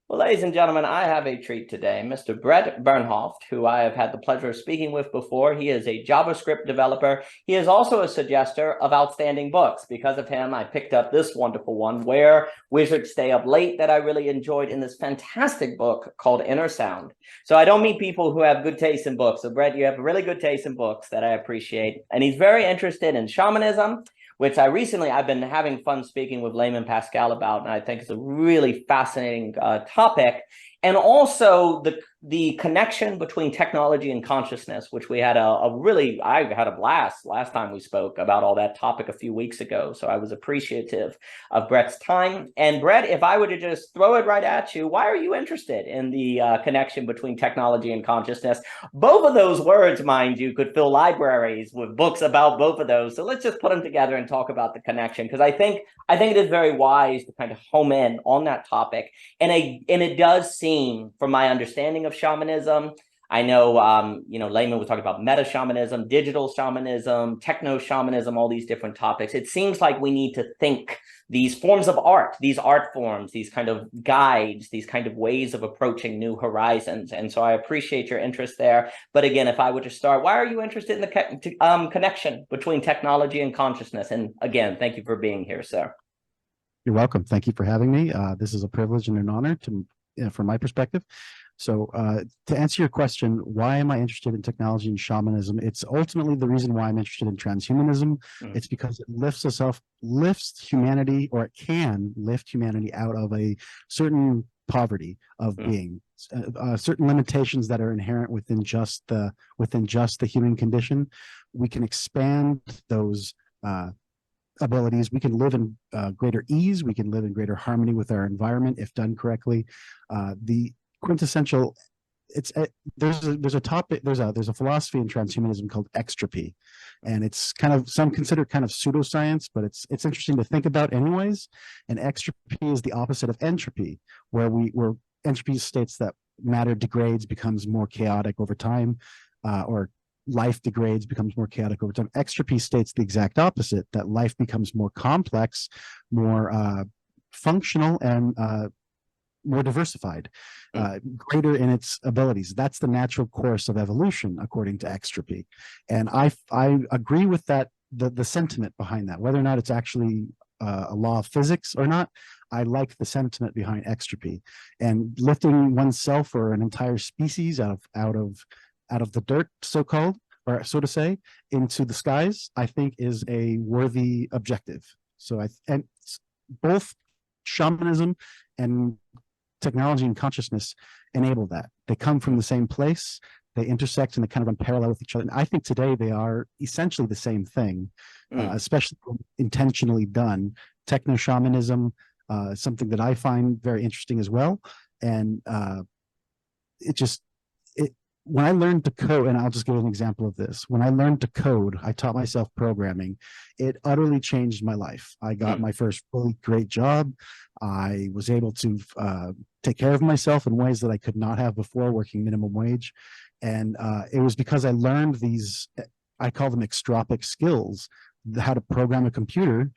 Well, ladies and gentlemen, I have a treat today. Mr. Bret Bernhoft, who I have had the pleasure of speaking with before. He is a JavaScript developer. He is also a suggester of outstanding books. Because of him, I picked up this wonderful one, Where Wizards Stay Up Late, that I really enjoyed, in this fantastic book called Inner Sound. So I don't meet people who have good taste in books. So Bret, you have really good taste in books that I appreciate. And he's very interested in shamanism, which I've been having fun speaking with Layman Pascal about, and I think it's a really fascinating topic. And also the connection between technology and consciousness, which we had I had a blast last time we spoke about all that topic a few weeks ago. So I was appreciative of Bret's time. And Bret, if I were to just throw it right at you, why are you interested in the connection between technology and consciousness? Both of those words, mind you, could fill libraries with books about both of those. So let's just put them together and talk about the connection, because I think it is very wise to kind of home in on that topic. And it does seem, from my understanding of shamanism, I know, Layman was talking about meta shamanism, digital shamanism, techno shamanism, all these different topics. It seems like we need to think these forms of art, these art forms, these kind of guides, these kind of ways of approaching new horizons. And so I appreciate your interest there. But again, if I were to start, why are you interested in the connection between technology and consciousness? And again, thank you for being here, sir. You're welcome. Thank you for having me. This is a privilege and an honor from my perspective. So to answer your question, why am I interested in technology and shamanism? It's ultimately the reason why I'm interested in transhumanism. It's because it lifts humanity, or it can lift humanity out of a certain poverty of being, certain limitations that are inherent within just the human condition. We can expand those abilities. We can live in greater ease. We can live in greater harmony with our environment if done correctly. The quintessential, there's a philosophy in transhumanism called extropy, and it's kind of, some consider kind of pseudoscience, but it's interesting to think about anyways. And extropy is the opposite of entropy, where entropy states that matter degrades, becomes more chaotic over time, or life degrades, becomes more chaotic over time. Extropy states the exact opposite, that life becomes more complex, more functional, and more diversified, greater in its abilities. That's the natural course of evolution, according to extropy. And I agree with that, the sentiment behind that. Whether or not it's actually a law of physics or not, I like the sentiment behind extropy. And lifting oneself or an entire species out of the dirt, so-called, or so to say, into the skies, I think is a worthy objective. So and both shamanism and technology and consciousness enable that. They come from the same place, they intersect, and they kind of run parallel with each other. And I think today they are essentially the same thing, especially intentionally done. Techno shamanism, something that I find very interesting as well. And when I learned to code, and I'll just give an example of this. When I learned to code, I taught myself programming. It utterly changed my life. I got my first fully great job. I was able to take care of myself in ways that I could not have before, working minimum wage. And it was because I learned these, I call them extropic skills, how to program a computer,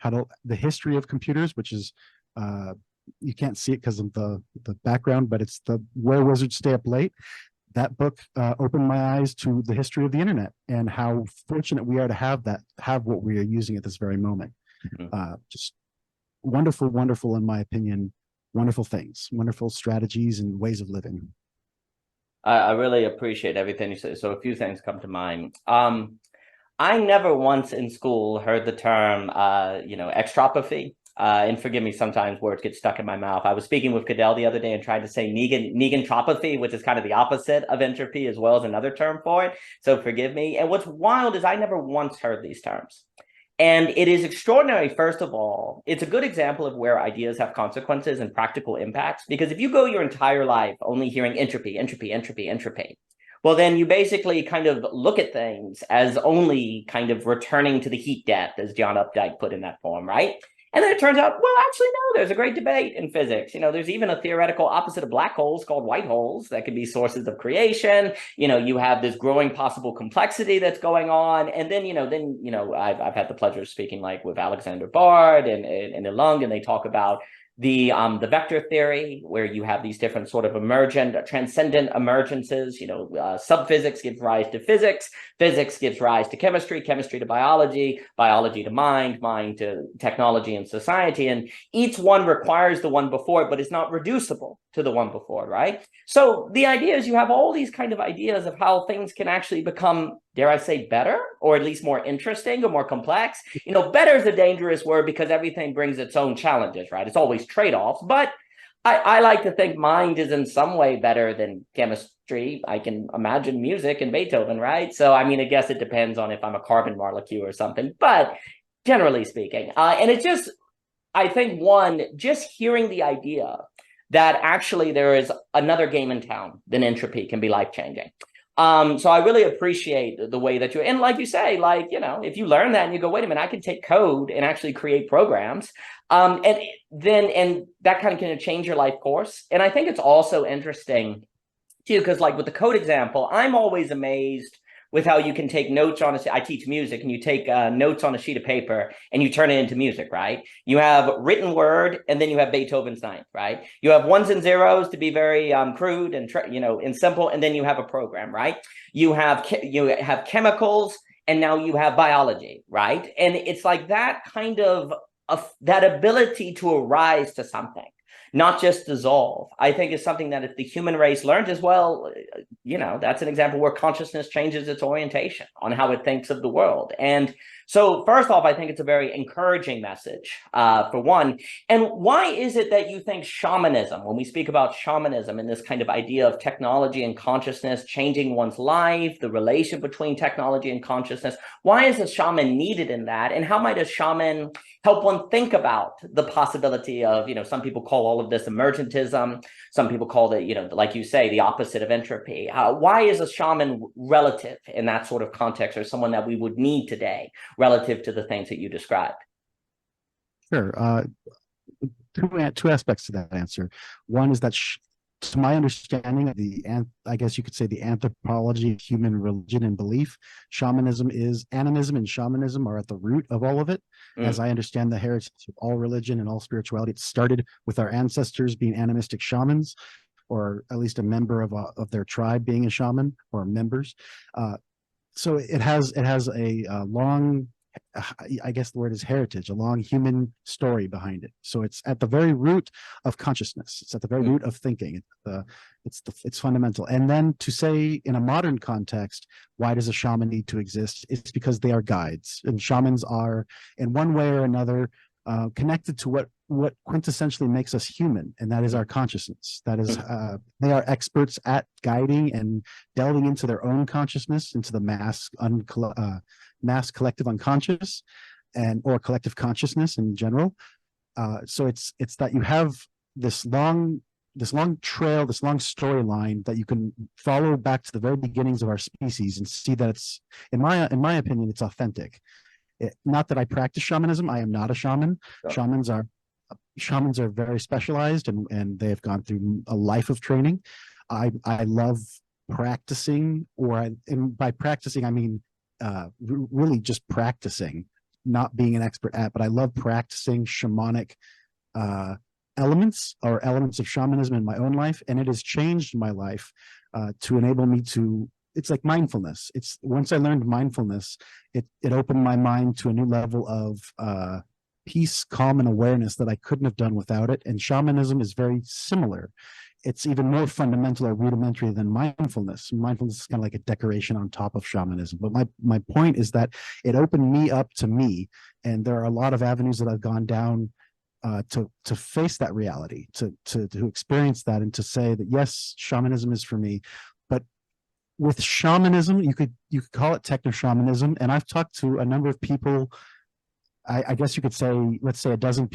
the history of computers, which is, you can't see it because of the background, but it's the Where Wizards Stay Up Late. That book opened my eyes to the history of the internet and how fortunate we are to have what we are using at this very moment. Just wonderful, wonderful, in my opinion, wonderful things, wonderful strategies and ways of living. I really appreciate everything you said. So a few things come to mind. I never once in school heard the term, extropathy. And forgive me, sometimes words get stuck in my mouth. I was speaking with Cadell the other day and tried to say negentropathy, which is kind of the opposite of entropy, as well as another term for it. So forgive me. And what's wild is I never once heard these terms. And it is extraordinary, first of all. It's a good example of where ideas have consequences and practical impacts. Because if you go your entire life only hearing entropy, entropy, entropy, entropy, well, then you basically kind of look at things as only kind of returning to the heat death, as John Updike put in that poem, right? And then it turns out, well, actually, no, there's a great debate in physics. There's even a theoretical opposite of black holes called white holes that can be sources of creation. You have this growing possible complexity that's going on. And then, I've had the pleasure of speaking like with Alexander Bard and Ilung, and they talk about the vector theory, where you have these different sort of emergent, transcendent emergences. Subphysics gives rise to physics, physics gives rise to chemistry, chemistry to biology, biology to mind, mind to technology and society, and each one requires the one before it, but it's not reducible to the one before, right? So the idea is you have all these kind of ideas of how things can actually become, dare I say, better, or at least more interesting or more complex. Better is a dangerous word because everything brings its own challenges, right? It's always trade-offs, but I like to think mind is in some way better than chemistry. I can imagine music and Beethoven, right? So, I mean, I guess it depends on if I'm a carbon molecule or something, but generally speaking, and it's just, I think, one, just hearing the idea that actually there is another game in town than entropy can be life-changing. So I really appreciate the way that and like you say, if you learn that and you go, wait a minute, I can take code and actually create programs. And that kind of can change your life course. And I think it's also interesting too, because like with the code example, I'm always amazed with how you can take notes on I teach music, and you take notes on a sheet of paper and you turn it into music, right? You have written word, and then you have Beethoven's Ninth, right? You have ones and zeros to be very crude and and simple, and then you have a program, right? You have chemicals, and now you have biology, right? And it's like that kind of that ability to arise to something, not just dissolve, I think is something that if the human race learned as well, that's an example where consciousness changes its orientation on how it thinks of the world. And so first off, I think it's a very encouraging message, for one. And why is it that you think shamanism, when we speak about shamanism and this kind of idea of technology and consciousness changing one's life, the relation between technology and consciousness, why is a shaman needed in that? And how might a shaman help one think about the possibility of, some people call all of this emergentism, some people call it, like you say, the opposite of entropy. Why is a shaman relative in that sort of context, or someone that we would need today relative to the things that you described? Sure. Two aspects to that answer. One is that to my understanding of I guess you could say the anthropology of human religion and belief, animism and shamanism are at the root of all of it. As I understand the heritage of all religion and all spirituality, it started with our ancestors being animistic shamans, or at least a member of their tribe being a shaman, or members. So it has a long, I guess the word is heritage, a long human story behind it. So it's at the very root of consciousness. It's at the very root of thinking. It's fundamental. And then to say in a modern context, why does a shaman need to exist? It's because they are guides, and shamans are in one way or another connected to what quintessentially makes us human, and that is our consciousness. That is, they are experts at guiding and delving into their own consciousness, into the mass collective unconscious, or collective consciousness in general. So it's that you have this long trail, this long storyline that you can follow back to the very beginnings of our species and see that it's, in my opinion, it's authentic. Not that I practice shamanism. I am not a shaman. Sure. Shamans are very specialized, and they have gone through a life of training. I love practicing, and by practicing I mean really just practicing, not being an expert at, but I love practicing shamanic elements of shamanism in my own life, and it has changed my life to enable me to. It's like mindfulness. It's once I learned mindfulness, it opened my mind to a new level of peace, calm, and awareness that I couldn't have done without it. And shamanism is very similar. It's even more fundamental or rudimentary than mindfulness. Mindfulness is kind of like a decoration on top of shamanism. But my point is that it opened me up to me, and there are a lot of avenues that I've gone down to face that reality, to experience that, and to say that yes, shamanism is for me. But with shamanism, you could call it techno-shamanism, and I've talked to a number of people. I guess you could say, let's say a dozen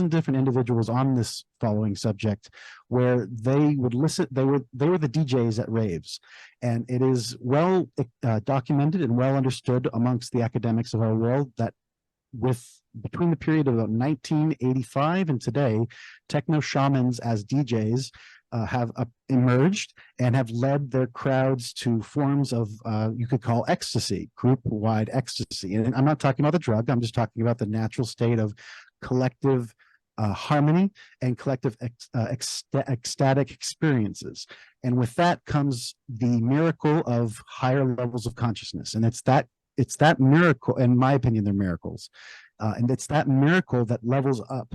different individuals on this following subject, where they would listen. They were the DJs at raves, and it is well documented and well understood amongst the academics of our world that between the period of 1985 and today, techno shamans as DJs have emerged and have led their crowds to forms of you could call ecstasy, group-wide ecstasy. And I'm not talking about the drug. I'm just talking about the natural state of collective harmony and collective ecstatic experiences. And with that comes the miracle of higher levels of consciousness. And it's that miracle, in my opinion, they're miracles. And it's that miracle that levels up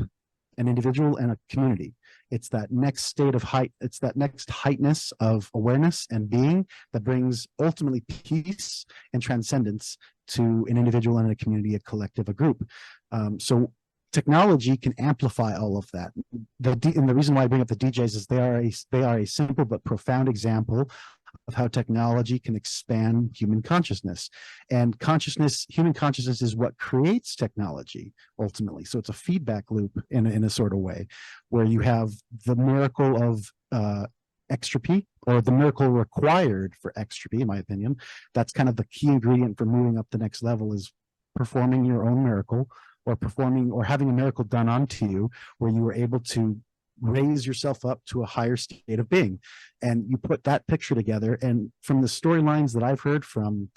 an individual and a community. It's that next state of height, it's that next heightness of awareness and being that brings ultimately peace and transcendence to an individual and a community, a collective, a group. So technology can amplify all of that. And the reason why I bring up the DJs is they are a simple but profound example of how technology can expand human consciousness. And human consciousness is what creates technology ultimately. So it's a feedback loop in a sort of way, where you have the miracle of extropy, or the miracle required for extropy, in my opinion. That's kind of the key ingredient for moving up the next level, is performing your own miracle, or having a miracle done onto you, where you were able to raise yourself up to a higher state of being. And you put that picture together, and from the storylines that I've heard from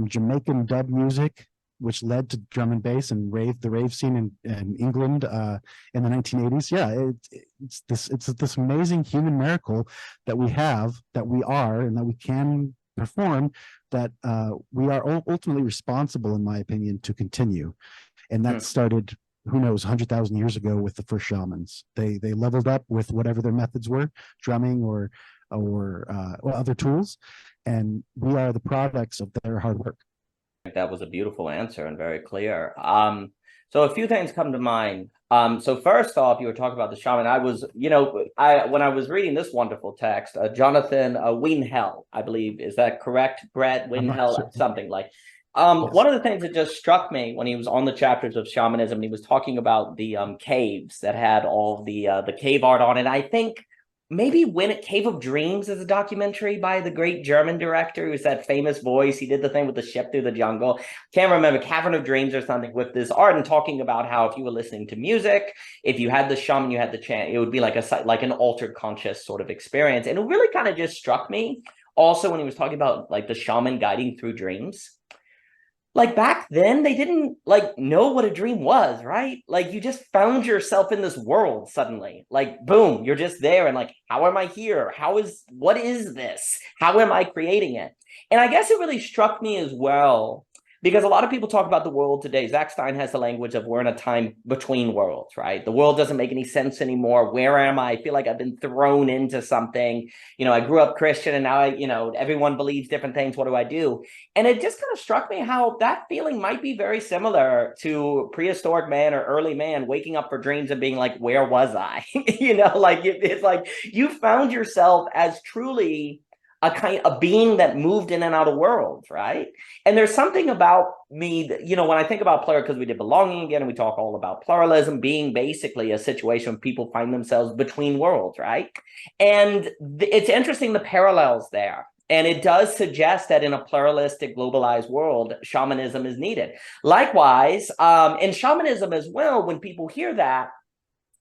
Jamaican dub music, which led to drum and bass and the rave scene in England in the 1980s. Yeah, it's this amazing human miracle that we have, that we are, and that we can perform, that we are ultimately responsible, in my opinion, to continue. And that started, who knows, 100,000 years ago with the first shamans. They leveled up with whatever their methods were, drumming or other tools, and we are the products of their hard work. That was a beautiful answer and very clear. So a few things come to mind. So first off, you were talking about the shaman. When I was reading this wonderful text, Jonathan Weinel, I believe, is that correct, Bret? Weinel, sure. something like. Yes. One of the things that just struck me when he was on the chapters of shamanism, he was talking about the caves that had all the cave art on it. I think maybe Cave of Dreams is a documentary by the great German director who's that famous voice. He did the thing with the ship through the jungle. Can't remember, Cavern of Dreams or something, with this art, and talking about how if you were listening to music, if you had the shaman, you had the chant, it would be like an altered conscious sort of experience. And it really kind of just struck me also when he was talking about like the shaman guiding through dreams. Like back then, they didn't know what a dream was, right? Like you just found yourself in this world suddenly. Like, boom, you're just there, and like, how am I here? What is this? How am I creating it? And I guess it really struck me as well, because a lot of people talk about the world today. Zach Stein has the language of we're in a time between worlds, right? The world doesn't make any sense anymore. Where am I? I feel like I've been thrown into something. I grew up Christian, and now everyone believes different things. What do I do? And it just kind of struck me how that feeling might be very similar to prehistoric man or early man waking up for dreams and being like, where was I? It's like you found yourself as truly a being that moved in and out of worlds, right? And there's something about me that, when I think about plural, because we did belonging again, and we talk all about pluralism being basically a situation where people find themselves between worlds, right? And it's interesting, the parallels there. And it does suggest that in a pluralistic, globalized world, shamanism is needed. Likewise, in shamanism as well, when people hear that,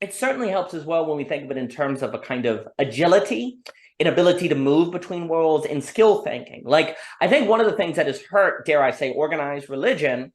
it certainly helps as well when we think of it in terms of a kind of agility, an ability to move between worlds, and skill thinking. Like, I think one of the things that has hurt, dare I say, organized religion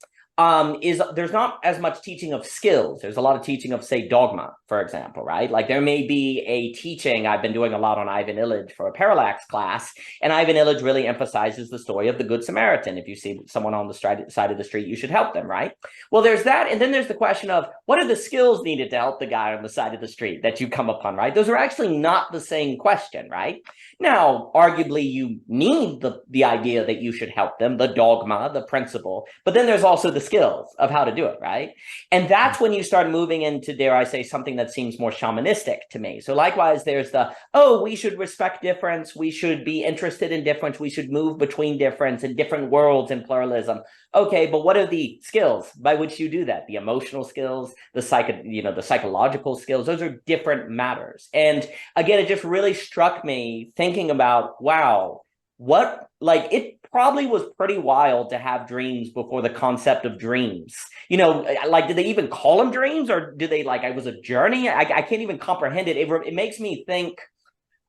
is there's not as much teaching of skills. There's a lot of teaching of, say, dogma, for example, right? Like there may be a teaching, I've been doing a lot on Ivan Illich for a parallax class, and Ivan Illich really emphasizes the story of the Good Samaritan. If you see someone on the side of the street, you should help them, right? Well, there's that, and then there's the question of what are the skills needed to help the guy on the side of the street that you come upon, right? Those are actually not the same question, right? Now, arguably, you need the idea that you should help them, the dogma, the principle, but then there's also the skills of how to do it, right? And that's when you start moving into, dare I say, something that seems more shamanistic to me. So likewise, there's we should respect difference, we should be interested in difference, we should move between difference and different worlds and pluralism. Okay, but what are the skills by which you do that? The emotional skills, the psychological skills, those are different matters. And again, it just really struck me thinking about, wow, it probably was pretty wild to have dreams before the concept of dreams. Did they even call them dreams, or did they it was a journey? I can't even comprehend it. It makes me think,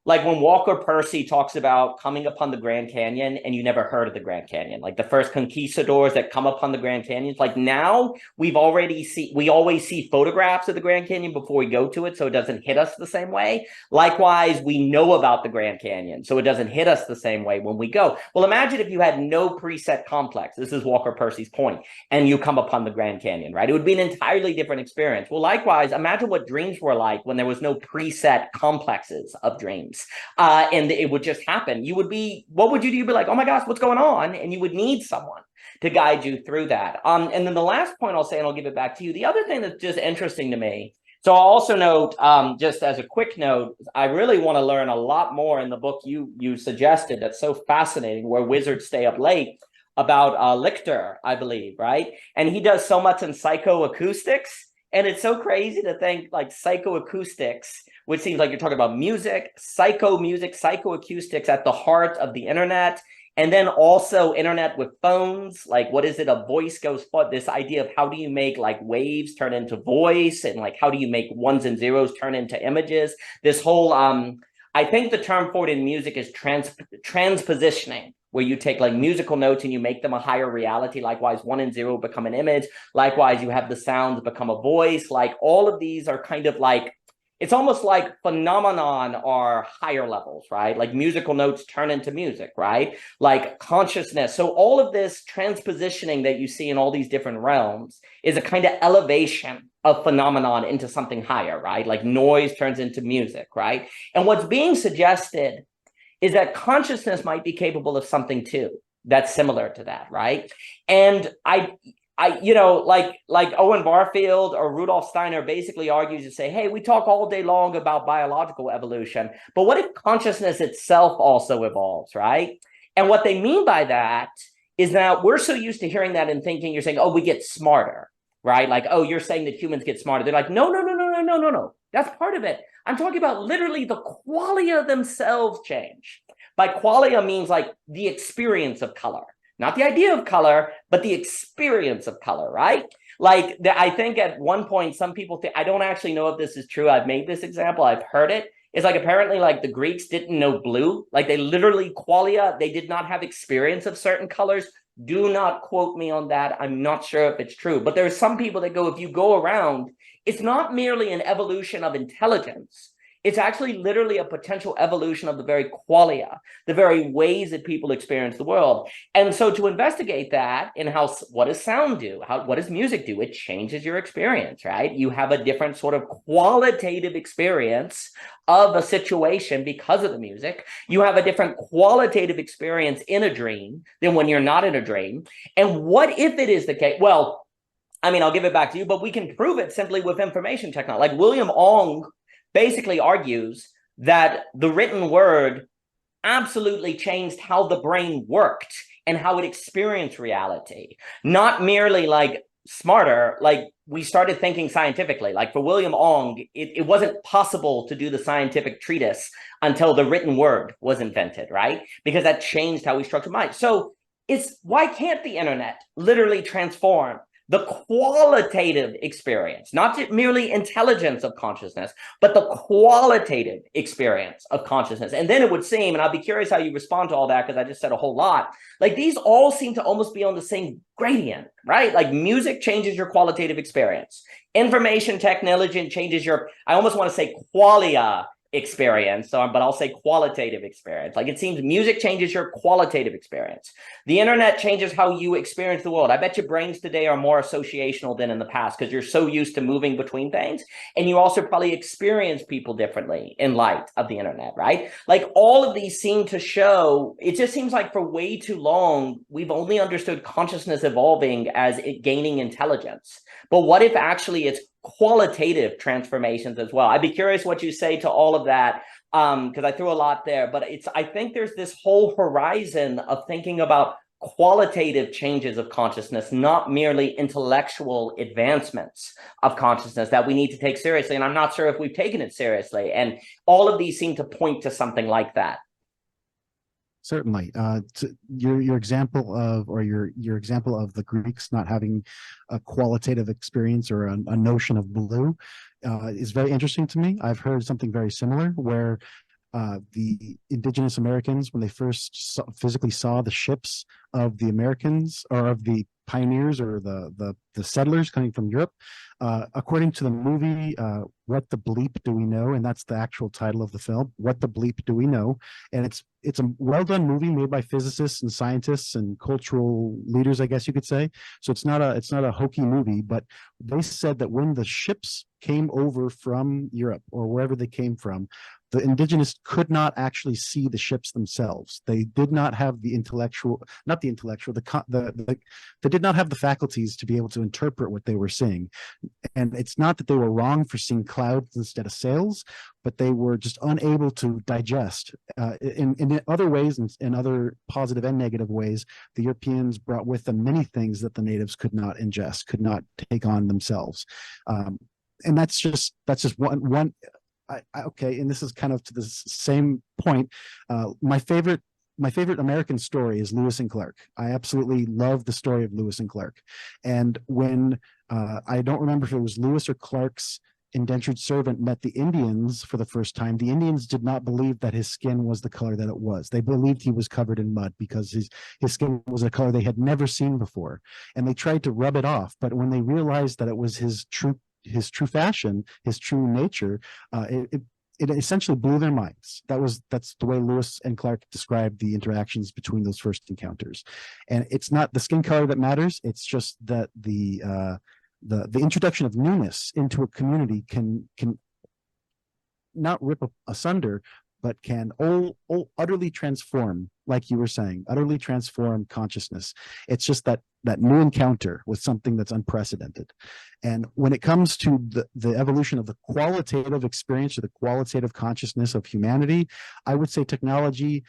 Like when Walker Percy talks about coming upon the Grand Canyon and you never heard of the Grand Canyon, like the first conquistadors that come upon the Grand Canyon, like now we always see photographs of the Grand Canyon before we go to it, so it doesn't hit us the same way. Likewise, we know about the Grand Canyon, so it doesn't hit us the same way when we go. Well, imagine if you had no preset complex. This is Walker Percy's point, and you come upon the Grand Canyon, right? It would be an entirely different experience. Well, likewise, imagine what dreams were like when there was no preset complexes of dreams. And it would just happen. What would you do? You'd be like, oh my gosh, what's going on? And you would need someone to guide you through that. And then the last point I'll say, and I'll give it back to you. The other thing that's just interesting to me. So I'll also note, just as a quick note, I really want to learn a lot more in the book you suggested. That's so fascinating, where wizards stay up late, about Lichter, I believe, right? And he does so much in psychoacoustics. And it's so crazy to think like psychoacoustics, which seems like you're talking about music, psychoacoustics at the heart of the internet. And then also internet with phones, like what is it? A voice goes, this idea of how do you make like waves turn into voice, and like how do you make ones and zeros turn into images? This whole, I think the term for it in music is transpositioning, where you take like musical notes and you make them a higher reality. Likewise, 1 and 0 become an image. Likewise, you have the sounds become a voice. Like all of these are kind of like, it's almost like phenomenon are higher levels, right? Like musical notes turn into music, right? Like consciousness. So all of this transpositioning that you see in all these different realms is a kind of elevation of phenomenon into something higher, right? Like noise turns into music, right? And what's being suggested is that consciousness might be capable of something too that's similar to that, right? And I like Owen Barfield or Rudolf Steiner basically argues to say, hey, we talk all day long about biological evolution, but what if consciousness itself also evolves, right? And what they mean by that is that we're so used to hearing that and thinking, you're saying, oh, we get smarter, right? Like, oh, you're saying that humans get smarter. They're like, no. That's part of it. I'm talking about literally the qualia themselves change. By qualia means like the experience of color, not the idea of color, but the experience of color, right? Like I think at one point, some people think, I don't actually know if this is true. I've made this example. I've heard it. It's like apparently like the Greeks didn't know blue. Like they literally qualia, they did not have experience of certain colors. Do not quote me on that. I'm not sure if it's true, but there's some people that go, if you go around, it's not merely an evolution of intelligence. It's actually literally a potential evolution of the very qualia, the very ways that people experience the world. And so to investigate that in how, what does sound do? What does music do? It changes your experience, right? You have a different sort of qualitative experience of a situation because of the music. You have a different qualitative experience in a dream than when you're not in a dream. And what if it is the case? Well, I mean, I'll give it back to you, but we can prove it simply with information technology. Like William Ong basically argues that the written word absolutely changed how the brain worked and how it experienced reality. Not merely like smarter, like we started thinking scientifically. Like for William Ong, it wasn't possible to do the scientific treatise until the written word was invented, right? Because that changed how we structure mind. So why can't the internet literally transform the qualitative experience, not merely intelligence of consciousness, but the qualitative experience of consciousness? And then it would seem, and I'll be curious how you respond to all that, because I just said a whole lot, like these all seem to almost be on the same gradient, right? Like music changes your qualitative experience. Information technology changes your, I almost want to say qualia experience, but I'll say qualitative experience. Like it seems music changes your qualitative experience. The internet changes how you experience the world. I bet your brains today are more associational than in the past because you're so used to moving between things. And you also probably experience people differently in light of the internet, right? Like all of these seem to show, it just seems like for way too long, we've only understood consciousness evolving as it gaining intelligence. But what if actually it's qualitative transformations as well? I'd be curious what you say to all of that, because I threw a lot there, but I think there's this whole horizon of thinking about qualitative changes of consciousness, not merely intellectual advancements of consciousness that we need to take seriously. And I'm not sure if we've taken it seriously. And all of these seem to point to something like that. Certainly. Your example of, or your example of the Greeks not having a qualitative experience or a notion of blue is very interesting to me. I've heard something very similar where the indigenous Americans, when they first physically saw the ships of the Americans or of the pioneers or the settlers coming from Europe, according to the movie, What the Bleep Do We Know? And that's the actual title of the film, What the Bleep Do We Know? And it's a well-done movie made by physicists and scientists and cultural leaders, I guess you could say. So it's not a hokey movie, but they said that when the ships came over from Europe or wherever they came from, the indigenous could not actually see the ships themselves. They did not have the intellectual, not the intellectual, they did not have the faculties to be able to interpret what they were seeing. And it's not that they were wrong for seeing clouds instead of sails, but they were just unable to digest. In other ways, in other positive and negative ways, the Europeans brought with them many things that the natives could not ingest, could not take on themselves. And that's just one. Okay, and this is kind of to the same point. My favorite American story is Lewis and Clark. I absolutely love the story of Lewis and Clark. And when I don't remember if it was Lewis or Clark's indentured servant met the Indians for the first time, the Indians did not believe that his skin was the color that it was. They believed he was covered in mud because his skin was a color they had never seen before. And they tried to rub it off. But when they realized that it was his true fashion, his true nature, it essentially blew their minds. That's the way Lewis and Clark described the interactions between those first encounters. And it's not the skin color that matters. It's just that the introduction of newness into a community can not rip asunder, but can utterly transform, like you were saying, utterly transform consciousness. It's just that new encounter with something that's unprecedented. And when it comes to the evolution of the qualitative experience or the qualitative consciousness of humanity, I would say technology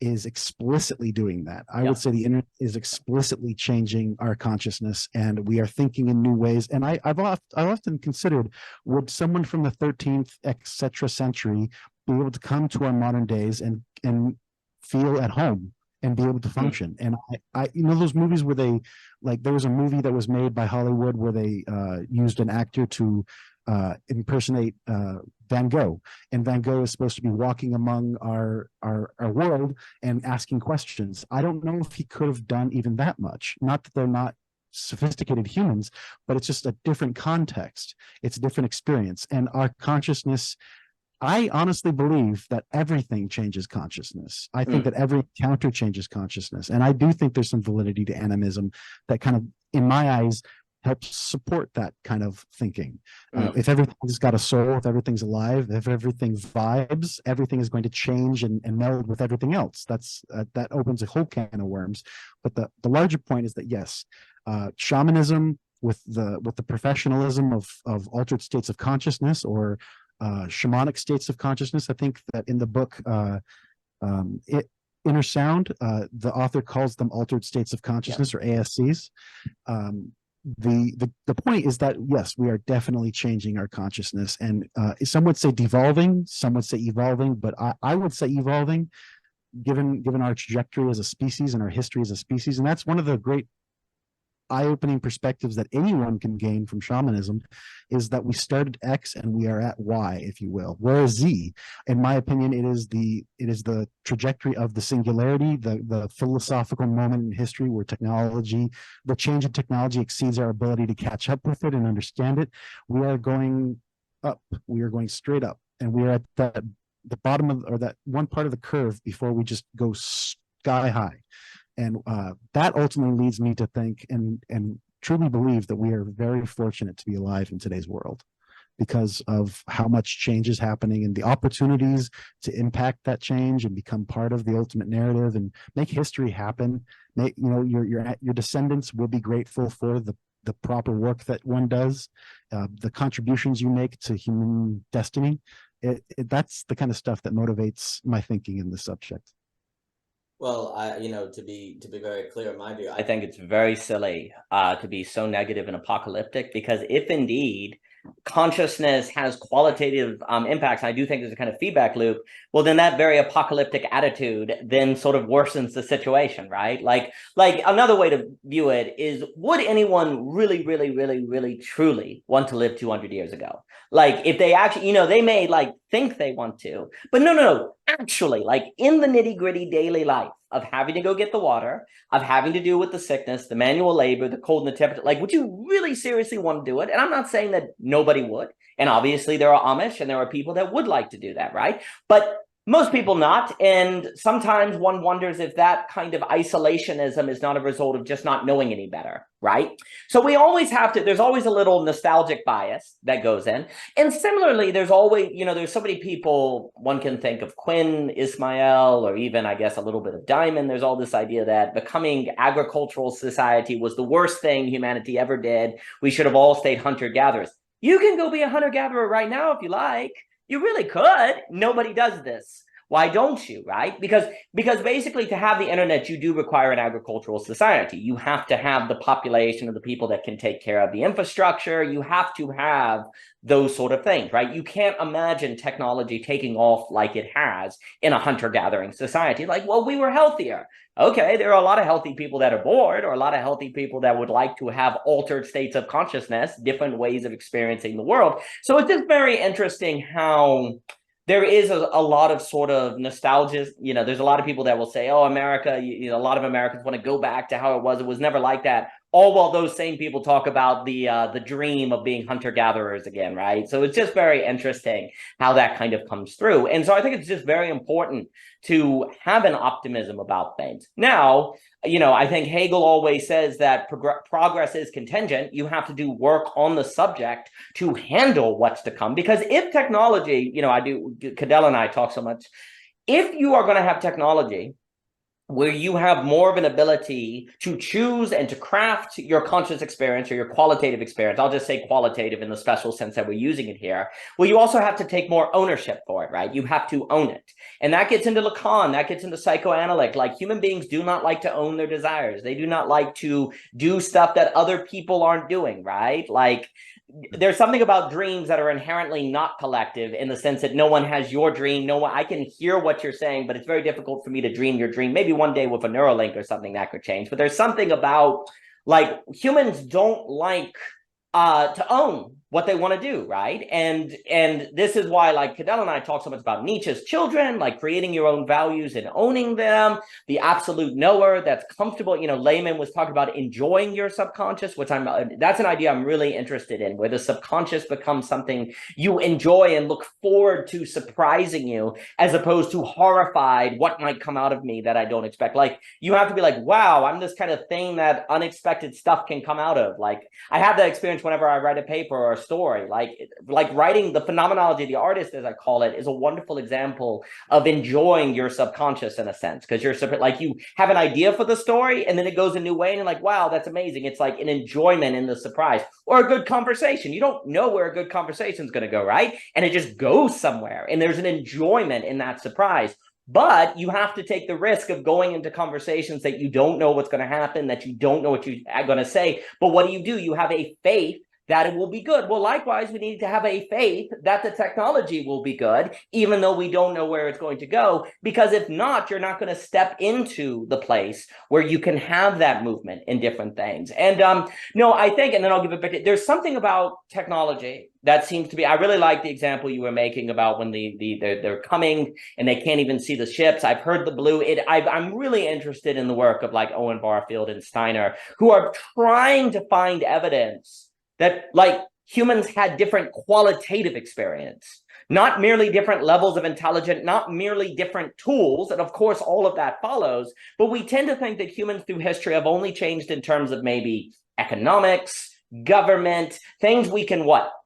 is explicitly doing that. I would say the internet is explicitly changing our consciousness, and we are thinking in new ways. And I've often considered, would someone from the 13th, etc. century be able to come to our modern days and feel at home and be able to function? And I those movies where they, like, there was a movie that was made by Hollywood where they used an actor to impersonate Van Gogh, and Van Gogh is supposed to be walking among our world and asking questions. I don't know if he could have done even that much. Not that they're not sophisticated humans, but it's just a different context. It's a different experience, and our consciousness, I honestly believe that everything changes consciousness. I think that every encounter changes consciousness. And I do think there's some validity to animism that kind of, in my eyes, helps support that kind of thinking. If everything's got a soul, if everything's alive, if everything vibes, everything is going to change and meld with everything else. That opens a whole can of worms. But the larger point is that, yes, shamanism with the professionalism of altered states of consciousness, or shamanic states of consciousness. I think that in the book Inner Sound, the author calls them altered states of consciousness, or ASCs. The point is that, yes, we are definitely changing our consciousness, and some would say devolving, some would say evolving, but I would say evolving, given our trajectory as a species and our history as a species. And that's one of the great eye-opening perspectives that anyone can gain from shamanism, is that we started X and we are at Y, if you will. Where is Z? In my opinion, it is the trajectory of the singularity, the philosophical moment in history where the change in technology exceeds our ability to catch up with it and understand it. We are going up. We are going straight up, and we are at the bottom of, or that one part of the curve before we just go sky high. And that ultimately leads me to think and truly believe that we are very fortunate to be alive in today's world, because of how much change is happening and the opportunities to impact that change and become part of the ultimate narrative and make history happen. Your descendants will be grateful for the proper work that one does, the contributions you make to human destiny. That's the kind of stuff that motivates my thinking in this subject. Well, to be very clear, in my view, I think it's very silly to be so negative and apocalyptic, because if indeed consciousness has qualitative impacts, and I do think there's a kind of feedback loop, well, then that very apocalyptic attitude then sort of worsens the situation, right? Like another way to view it is, would anyone really, really, really, really, truly want to live 200 years ago? Like, if they actually, they may like think they want to, but no, actually, like in the nitty gritty daily life of having to go get the water, of having to deal with the sickness, the manual labor, the cold and the temperature, like, would you really seriously want to do it? And I'm not saying that nobody would. And obviously there are Amish and there are people that would like to do that, right? But most people not. And sometimes one wonders if that kind of isolationism is not a result of just not knowing any better, right? So we always have to, there's always a little nostalgic bias that goes in. And similarly, there's always, there's so many people, one can think of Quinn Ismail, or even, I guess, a little bit of Diamond. There's all this idea that becoming agricultural society was the worst thing humanity ever did. We should have all stayed hunter-gatherers. You can go be a hunter-gatherer right now if you like. You really could. Nobody does this. Why don't you, right? Because basically, to have the internet, you do require an agricultural society. You have to have the population of the people that can take care of the infrastructure. You have to have those sort of things, right? You can't imagine technology taking off like it has in a hunter-gathering society. Like, well, we were healthier. Okay, there are a lot of healthy people that are bored, or a lot of healthy people that would like to have altered states of consciousness, different ways of experiencing the world. So it's just very interesting how there is a lot of sort of nostalgia. There's a lot of people that will say, oh, America, a lot of Americans want to go back to how it was. It was never like that. All while those same people talk about the dream of being hunter-gatherers again, right? So it's just very interesting how that kind of comes through. And so I think it's just very important to have an optimism about things. Now, I think Hegel always says that progress is contingent. You have to do work on the subject to handle what's to come. Because if technology, Cadell and I talk so much, if you are going to have technology where you have more of an ability to choose and to craft your conscious experience or your qualitative experience, I'll just say qualitative in the special sense that we're using it here, well, you also have to take more ownership for it, right? You have to own it. And that gets into Lacan, that gets into psychoanalytic. Like, human beings do not like to own their desires. They do not like to do stuff that other people aren't doing, right? Like, there's something about dreams that are inherently not collective, in the sense that no one has your dream. No one, I can hear what you're saying, but it's very difficult for me to dream your dream. Maybe one day with a Neuralink or something that could change. But there's something about, like, humans don't like to own what they want to do, right? And this is why, like, Cadell and I talk so much about Nietzsche's children, like creating your own values and owning them, the absolute knower that's comfortable. Layman was talking about enjoying your subconscious, which that's an idea I'm really interested in, where the subconscious becomes something you enjoy and look forward to surprising you, as opposed to horrified, what might come out of me that I don't expect. Like, you have to be like, wow, I'm this kind of thing that unexpected stuff can come out of. Like, I have that experience whenever I write a paper or a story. Like writing, the phenomenology of the artist, as I call it, is a wonderful example of enjoying your subconscious in a sense, because you're like, you have an idea for the story and then it goes a new way and you're like, wow, that's amazing. It's like an enjoyment in the surprise. Or a good conversation. You don't know where a good conversation is going to go, right? And it just goes somewhere, and there's an enjoyment in that surprise. But you have to take the risk of going into conversations that you don't know what's going to happen, that you don't know what you're going to say. But what do? You have a faith that it will be good. Well, likewise, we need to have a faith that the technology will be good, even though we don't know where it's going to go. Because if not, you're not going to step into the place where you can have that movement in different things. And no, I think, and then I'll give it back. There's something about technology that seems to be, I really like the example you were making about when they're coming and they can't even see the ships. I've heard the blue. I'm really interested in the work of like Owen Barfield and Steiner, who are trying to find evidence that, like, humans had different qualitative experience, not merely different levels of intelligence, not merely different tools. And of course, all of that follows. But we tend to think that humans through history have only changed in terms of maybe economics, government, things we can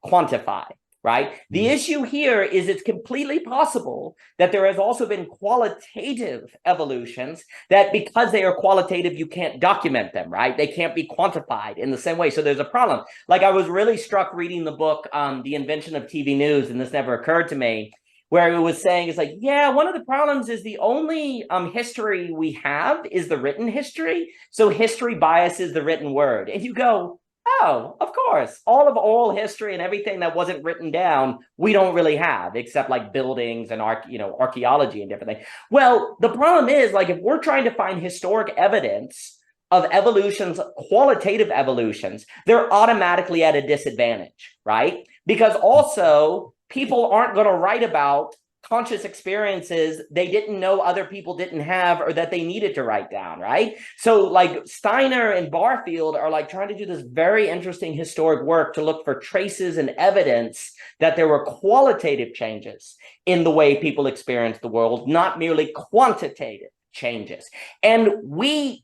quantify. Right? The issue here is it's completely possible that there has also been qualitative evolutions that, because they are qualitative, you can't document them, right? They can't be quantified in the same way. So there's a problem. Like, I was really struck reading the book, The Invention of TV News, and this never occurred to me, where it was saying, it's like, yeah, one of the problems is the only history we have is the written history. So history biases the written word. And you go, Oh, of course. All of oral history and everything that wasn't written down, we don't really have, except like buildings and archaeology and different things. Well, the problem is, like, if we're trying to find historic evidence of evolutions, qualitative evolutions, they're automatically at a disadvantage, right? Because also people aren't going to write about conscious experiences they didn't know other people didn't have or that they needed to write down, right? So like Steiner and Barfield are like trying to do this very interesting historic work to look for traces and evidence that there were qualitative changes in the way people experience the world, not merely quantitative changes. And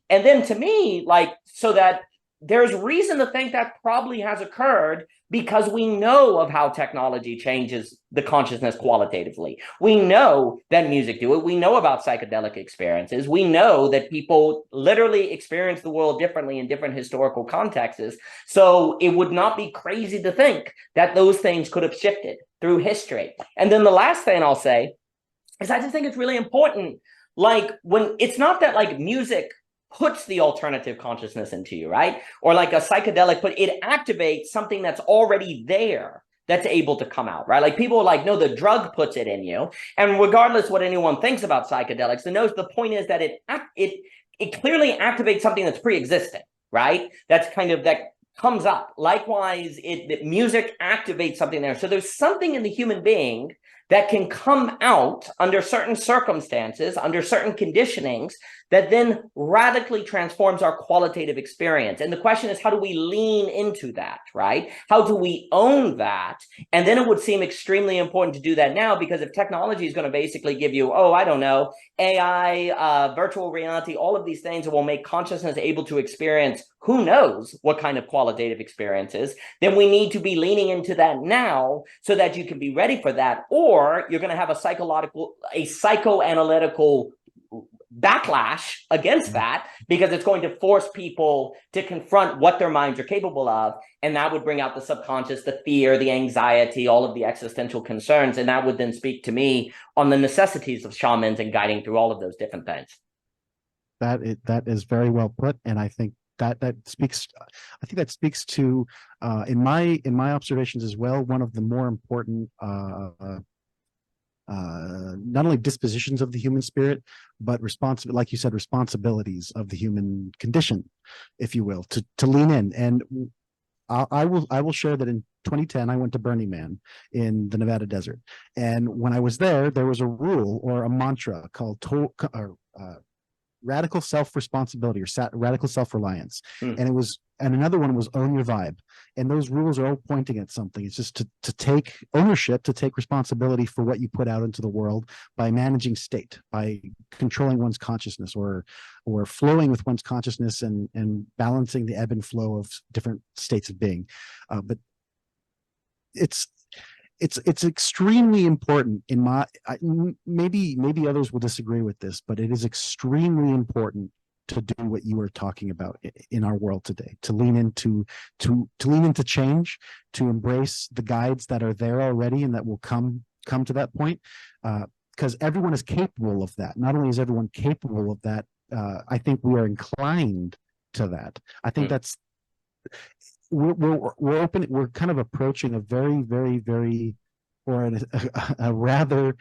then to me, like, so that there's reason to think that probably has occurred because we know of how technology changes the consciousness qualitatively. We know that music do it. We know about psychedelic experiences. We know that people literally experience the world differently in different historical contexts. So it would not be crazy to think that those things could have shifted through history. And then the last thing I'll say is I just think it's really important. Like, when it's not that like music puts the alternative consciousness into you, right? Or like a psychedelic, but it activates something that's already there that's able to come out, right? Like people are like, no, the drug puts it in you. And regardless what anyone thinks about psychedelics, the point is that it clearly activates something that's pre-existing, right? That's kind of, that comes up. Likewise, music activates something there. So there's something in the human being that can come out under certain circumstances, under certain conditionings, that then radically transforms our qualitative experience. And the question is, how do we lean into that, right? How do we own that? And then it would seem extremely important to do that now, because if technology is going to basically give you, oh, I don't know, AI, virtual reality, all of these things that will make consciousness able to experience who knows what kind of qualitative experiences, then we need to be leaning into that now so that you can be ready for that. Or you're going to have a psychoanalytical backlash against that, because it's going to force people to confront what their minds are capable of. And that would bring out the subconscious, the fear, the anxiety, all of the existential concerns. And that would then speak to me on the necessities of shamans and guiding through all of those different things. That is very well put. And I think that speaks to in my observations as well, one of the more important not only dispositions of the human spirit, but like you said, responsibilities of the human condition, if you will, to lean in. And I will share that in 2010, I went to Burning Man in the Nevada desert. And when I was there was a rule or a mantra called radical self-responsibility or radical self-reliance. And another one was own your vibe. And those rules are all pointing at something. It's just to take ownership, to take responsibility for what you put out into the world by managing state, by controlling one's consciousness, or flowing with one's consciousness and balancing the ebb and flow of different states of being. But it's extremely important in maybe others will disagree with this, but it is extremely important to do what you are talking about in our world today, to lean into change, to embrace the guides that are there already and that will come to that point, because everyone is capable of that. Not only is everyone capable of that, I think we are inclined to that. I think that's we're open. We're kind of approaching a very, very, very, or a rather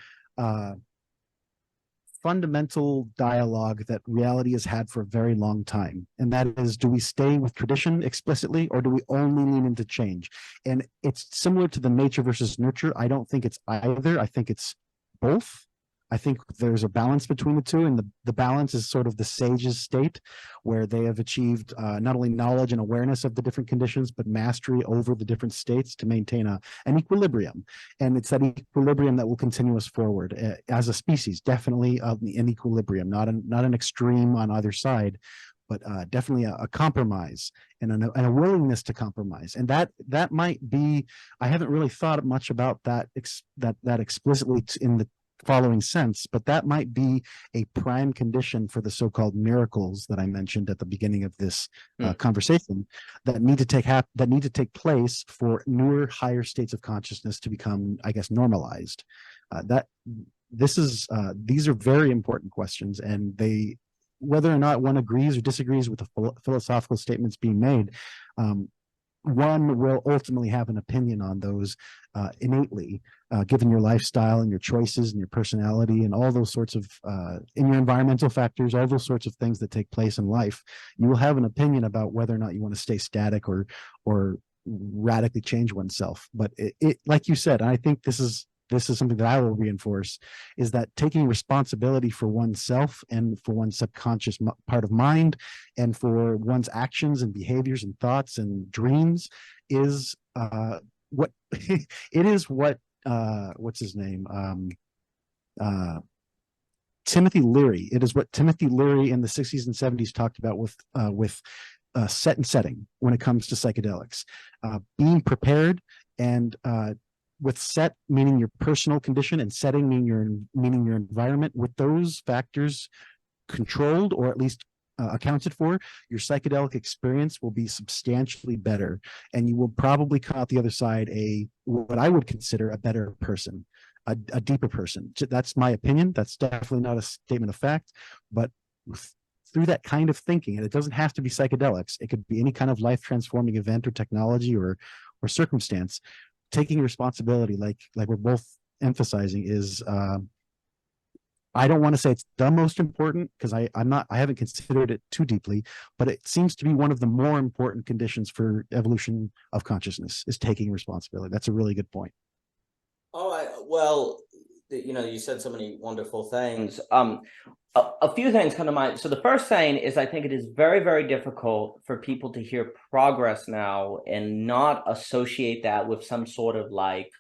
fundamental dialogue that reality has had for a very long time. And that is, do we stay with tradition explicitly, or do we only lean into change? And it's similar to the nature versus nurture. I don't think it's either. I think it's both. I think there's a balance between the two, and the balance is sort of the sage's state, where they have achieved not only knowledge and awareness of the different conditions, but mastery over the different states to maintain an equilibrium. And it's that equilibrium that will continue us forward as a species, definitely an equilibrium, not an extreme on either side, but definitely a compromise and a willingness to compromise. And that might be, I haven't really thought much about that explicitly in the following sense, but that might be a prime condition for the so-called miracles that I mentioned at the beginning of this conversation, that need to take place for newer, higher states of consciousness to become, I guess, normalized. These are very important questions, and whether or not one agrees or disagrees with the philosophical statements being made, one will ultimately have an opinion on those innately, given your lifestyle and your choices and your personality and all those sorts of, in your environmental factors, all those sorts of things that take place in life. You will have an opinion about whether or not you want to stay static or radically change oneself. But it like you said, and I think this is something that I will reinforce, is that taking responsibility for oneself and for one's subconscious part of mind and for one's actions and behaviors and thoughts and dreams is what it is what what's his name? Timothy Leary. It is what Timothy Leary in the 60s and 70s talked about with set and setting when it comes to psychedelics. Being prepared, and with set meaning your personal condition and setting meaning your environment. With those factors controlled or at least accounted for, your psychedelic experience will be substantially better, and you will probably come out the other side what I would consider a better person, a deeper person. That's my opinion. That's definitely not a statement of fact, but through that kind of thinking, and it doesn't have to be psychedelics, it could be any kind of life transforming event or technology or circumstance. Taking responsibility, like we're both emphasizing, is I don't want to say it's the most important, because I haven't considered it too deeply, but it seems to be one of the more important conditions for evolution of consciousness, is taking responsibility. That's a really good point. Well, you said so many wonderful things. A few things come to mind. So the first thing is, I think it is very, very difficult for people to hear progress now and not associate that with some sort of like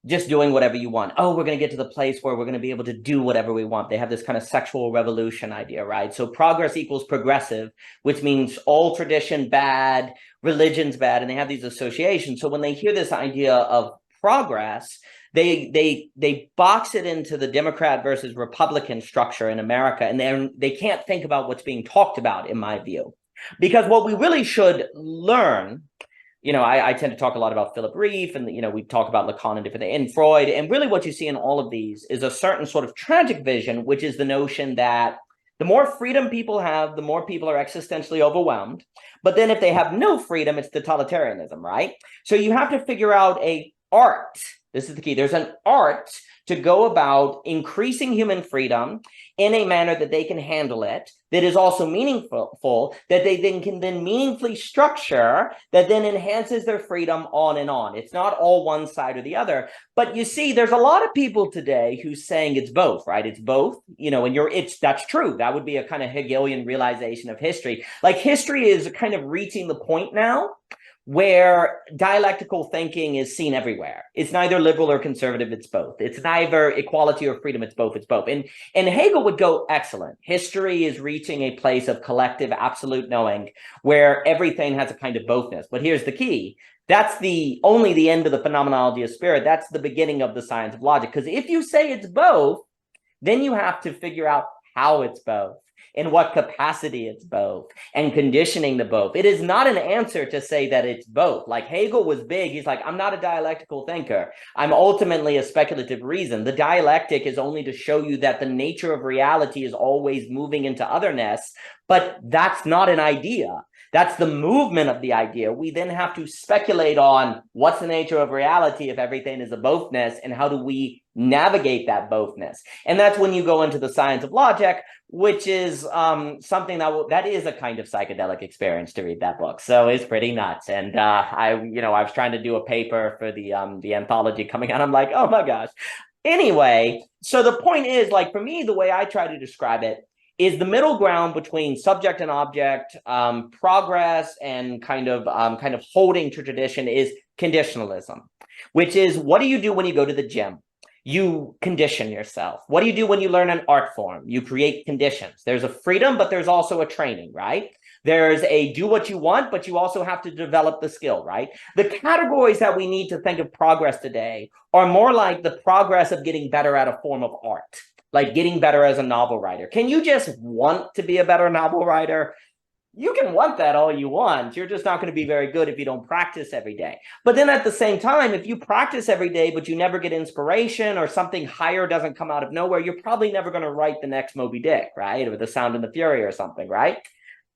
just doing whatever you want. Oh, we're going to get to the place where we're going to be able to do whatever we want. They have this kind of sexual revolution idea, right? So progress equals progressive, which means all tradition bad, religion's bad, and they have these associations. So when they hear this idea of progress, they box it into the Democrat versus Republican structure in America, and they can't think about what's being talked about, in my view. Because what we really should learn, I tend to talk a lot about Philip Rieff, and we talk about Lacan and different things, and Freud, and really what you see in all of these is a certain sort of tragic vision, which is the notion that the more freedom people have, the more people are existentially overwhelmed. But then if they have no freedom, it's totalitarianism, right? So you have to figure out a art. This is the key. There's an art to go about increasing human freedom in a manner that they can handle it, that is also meaningful, that they then can meaningfully structure, that then enhances their freedom on and on. It's not all one side or the other. But you see, there's a lot of people today who's saying it's both, right? It's both, and that's true. That would be a kind of Hegelian realization of history. Like, history is kind of reaching the point now where dialectical thinking is seen everywhere. It's neither liberal or conservative, it's both. It's neither equality or freedom, it's both, And Hegel would go, excellent. History is reaching a place of collective absolute knowing where everything has a kind of bothness. But here's the key. That's only the end of the phenomenology of spirit. That's the beginning of the science of logic. Because if you say it's both, then you have to figure out how it's both, in what capacity it's both, and conditioning the both. It is not an answer to say that it's both. Like, Hegel was big. He's like, I'm not a dialectical thinker. I'm ultimately a speculative reason. The dialectic is only to show you that the nature of reality is always moving into otherness, but that's not an idea. That's the movement of the idea. We then have to speculate on what's the nature of reality if everything is a bothness, and how do we navigate that bothness. And that's when you go into the science of logic, which is something that is a kind of psychedelic experience to read that book. So it's pretty nuts. And I was trying to do a paper for the anthology coming out. I'm like, oh my gosh. Anyway, so the point is, like, for me, the way I try to describe it is the middle ground between subject and object, progress, and kind of holding to tradition is conditionalism, which is, what do you do when you go to the gym? You condition yourself. What do you do when you learn an art form? You create conditions. There's a freedom, but there's also a training, right? There's a do what you want, but you also have to develop the skill, right? The categories that we need to think of progress today are more like the progress of getting better at a form of art, like getting better as a novel writer. Can you just want to be a better novel writer? You can want that all you want. You're just not going to be very good if you don't practice every day. But then at the same time, if you practice every day, but you never get inspiration, or something higher doesn't come out of nowhere, you're probably never going to write the next Moby Dick, right? Or The Sound and the Fury or something, right?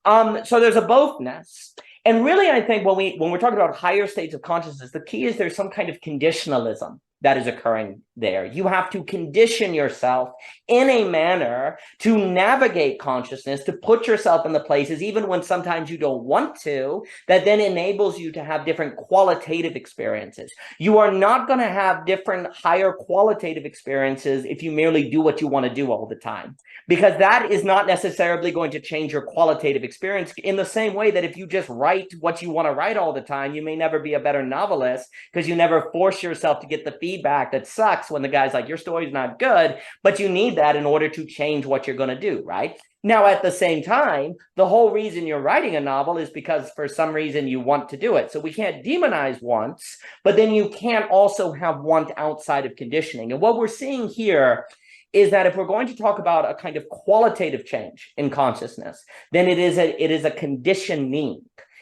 So there's a bothness. And really, I think when we're talking about higher states of consciousness, the key is there's some kind of conditionalism that is occurring there. You have to condition yourself in a manner to navigate consciousness, to put yourself in the places, even when sometimes you don't want to, that then enables you to have different qualitative experiences. You are not going to have different higher qualitative experiences if you merely do what you want to do all the time, because that is not necessarily going to change your qualitative experience, in the same way that if you just write what you want to write all the time, you may never be a better novelist because you never force yourself to get the feedback that sucks when the guy's like, your story's not good, but you need that in order to change what you're going to do, right? Now, at the same time, the whole reason you're writing a novel is because for some reason you want to do it. So we can't demonize wants, but then you can't also have want outside of conditioning. And what we're seeing here is that if we're going to talk about a kind of qualitative change in consciousness, then it is a conditioning.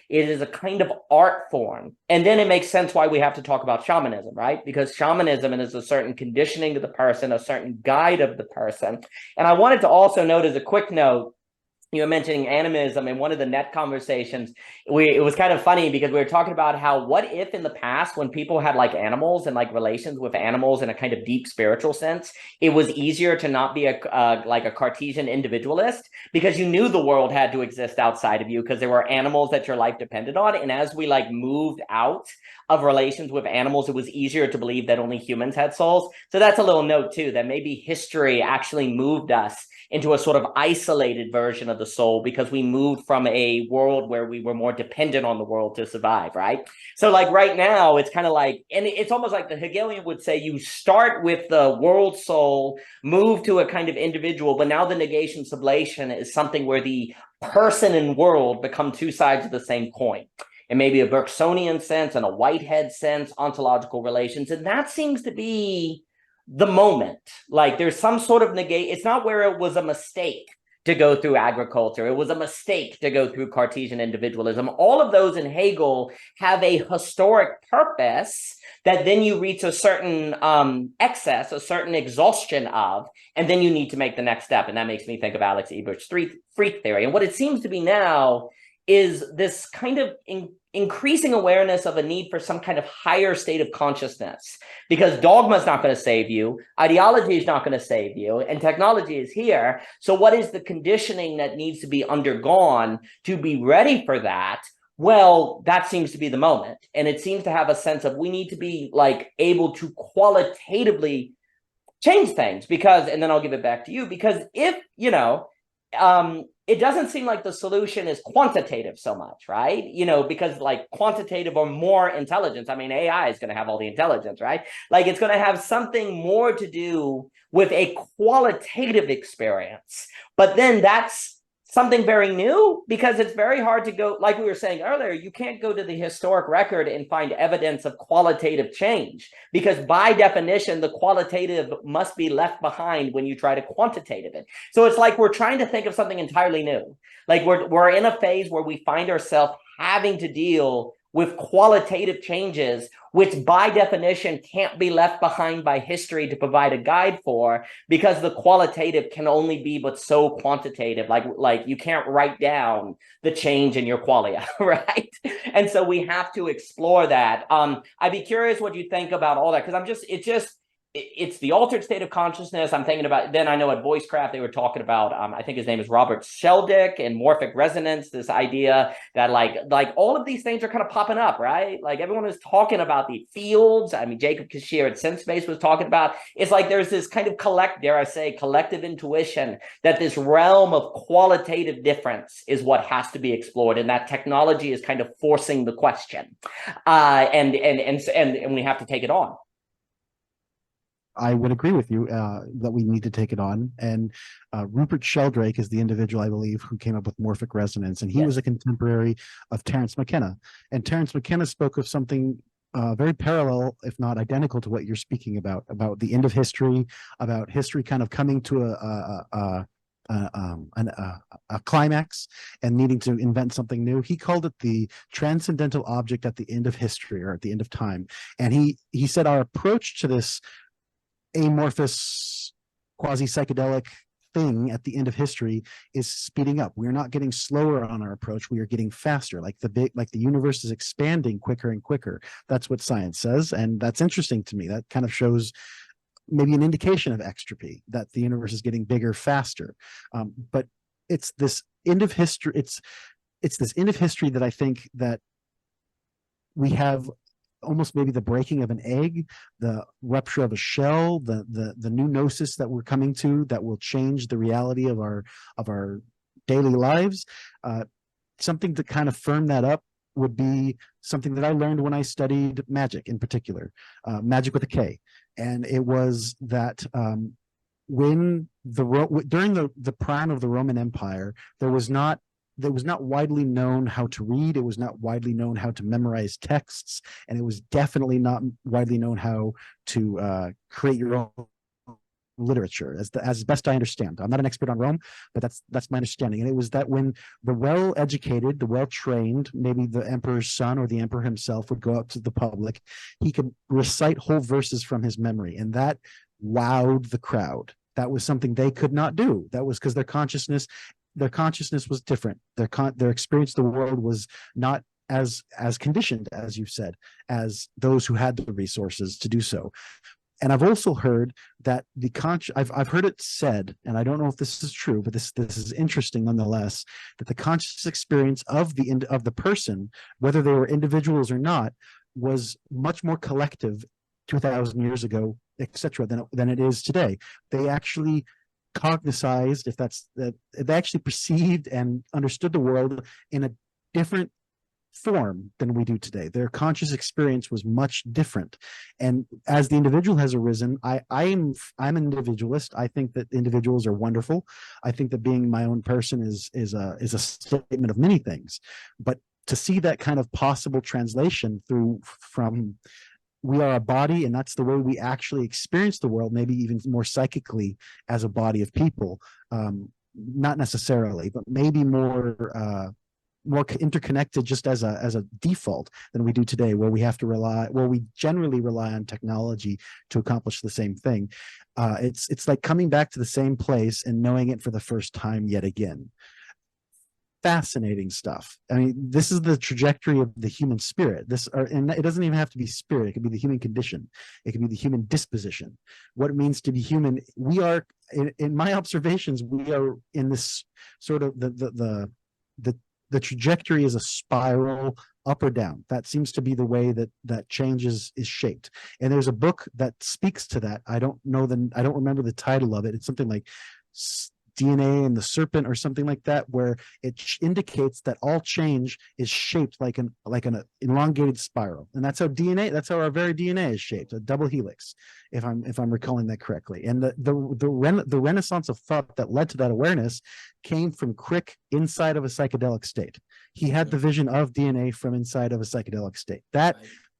It is a kind of art form. And then it makes sense why we have to talk about shamanism, right? Because shamanism is a certain conditioning to the person, a certain guide of the person. And I wanted to also note as a quick note, you were mentioning animism in one of the net conversations. It was kind of funny because we were talking about how, what if in the past when people had like animals and like relations with animals in a kind of deep spiritual sense, it was easier to not be like a Cartesian individualist because you knew the world had to exist outside of you because there were animals that your life depended on. And as we like moved out of relations with animals, it was easier to believe that only humans had souls. So that's a little note too, that maybe history actually moved us into a sort of isolated version of the soul because we moved from a world where we were more dependent on the world to survive, right? So like right now, it's kind of like, and it's almost like the Hegelian would say, you start with the world soul, move to a kind of individual, but now the negation sublation is something where the person and world become two sides of the same coin. It may be a Bergsonian sense and a Whitehead sense, ontological relations, and that seems to be the moment. Like there's some sort of negate. It's not where it was a mistake to go through agriculture. It was a mistake to go through Cartesian individualism. All of those in Hegel have a historic purpose that then you reach a certain excess, a certain exhaustion of, and then you need to make the next step. And that makes me think of Alex Ebert's freak theory. And what it seems to be now is this kind of increasing awareness of a need for some kind of higher state of consciousness, because dogma is not going to save you, ideology is not going to save you, and technology is here. So what is the conditioning that needs to be undergone to be ready for that? Well, that seems to be the moment. And it seems to have a sense of we need to be like able to qualitatively change things because, and then I'll give it back to you, because if, you know, it doesn't seem like the solution is quantitative so much, right? You know, because like quantitative or more intelligence, I mean, AI is going to have all the intelligence, right? Like it's going to have something more to do with a qualitative experience. But then that's something very new because it's very hard to go, like we were saying earlier, you can't go to the historic record and find evidence of qualitative change because by definition, the qualitative must be left behind when you try to quantitative it. So it's like we're trying to think of something entirely new. Like we're in a phase where we find ourselves having to deal with qualitative changes, which by definition can't be left behind by history to provide a guide for, because the qualitative can only be but so quantitative. Like you can't write down the change in your qualia, right? And so we have to explore that. I'd be curious what you think about all that, because it's the altered state of consciousness. I'm thinking about, then I know at VoiceCraft, they were talking about, I think his name is Robert Sheldick, and morphic resonance, this idea that like all of these things are kind of popping up, right? Like everyone is talking about the fields. I mean, Jacob Kashir at SenseSpace was talking about, it's like there's this kind of collective intuition that this realm of qualitative difference is what has to be explored, and that technology is kind of forcing the question. And we have to take it on. I would agree with you that we need to take it on. And Rupert Sheldrake is the individual, I believe, who came up with morphic resonance. And he was a contemporary of Terence McKenna. And Terence McKenna spoke of something very parallel, if not identical, to what you're speaking about the end of history, about history kind of coming to a climax and needing to invent something new. He called it the transcendental object at the end of history, or at the end of time. And he said our approach to this amorphous, quasi-psychedelic thing at the end of history is speeding up. We're not getting slower on our approach. We are getting faster. Like the universe is expanding quicker and quicker. That's what science says. And that's interesting to me. That kind of shows maybe an indication of extropy, that the universe is getting bigger faster. But it's this end of history. It's this end of history that I think that we have almost maybe the breaking of an egg, the rupture of a shell, the new gnosis that we're coming to that will change the reality of our daily lives. Something to kind of firm that up would be something that I learned when I studied magic, in particular, magic with a K. And it was that when during the prime of the Roman Empire, there was not widely known how to read. It was not widely known how to memorize texts, and it was definitely not widely known how to create your own literature, as best I understand. I'm not an expert on Rome, but that's my understanding. And it was that when the well-educated, the well-trained, maybe the emperor's son or the emperor himself would go up to the public, he could recite whole verses from his memory, and that wowed the crowd. That was something they could not do. That was because their consciousness was different. Their experience of the world was not as conditioned, as you said, as those who had the resources to do so. And I've also heard that I've heard it said, and I don't know if this is true, but this is interesting nonetheless, that the conscious experience of the person, whether they were individuals or not, was much more collective 2,000 years ago, etc., than it is today. They actually cognized, they actually perceived and understood the world in a different form than we do today. Their conscious experience was much different. And as the individual has arisen, I'm an individualist. I think that individuals are wonderful. I think that being my own person is a statement of many things. But to see that kind of possible translation from we are a body, and that's the way we actually experience the world, maybe even more psychically as a body of people, not necessarily, but maybe more interconnected just as a default than we do today, where we generally rely on technology to accomplish the same thing. It's like coming back to the same place and knowing it for the first time yet again. Fascinating stuff. I mean, this is the trajectory of the human spirit. And it doesn't even have to be spirit. It could be the human condition. It could be the human disposition. What it means to be human. We are, in my observations, we are in this sort of the trajectory is a spiral up or down. That seems to be the way that change is shaped. And there's a book that speaks to that. I don't remember the title of it. It's something like DNA and the Serpent or something like that, where it indicates that all change is shaped like an elongated spiral. And that's how our very DNA is shaped, a double helix, if I'm recalling that correctly. And the renaissance of thought that led to that awareness came from Crick inside of a psychedelic state. He had the vision of DNA from inside of a psychedelic state. That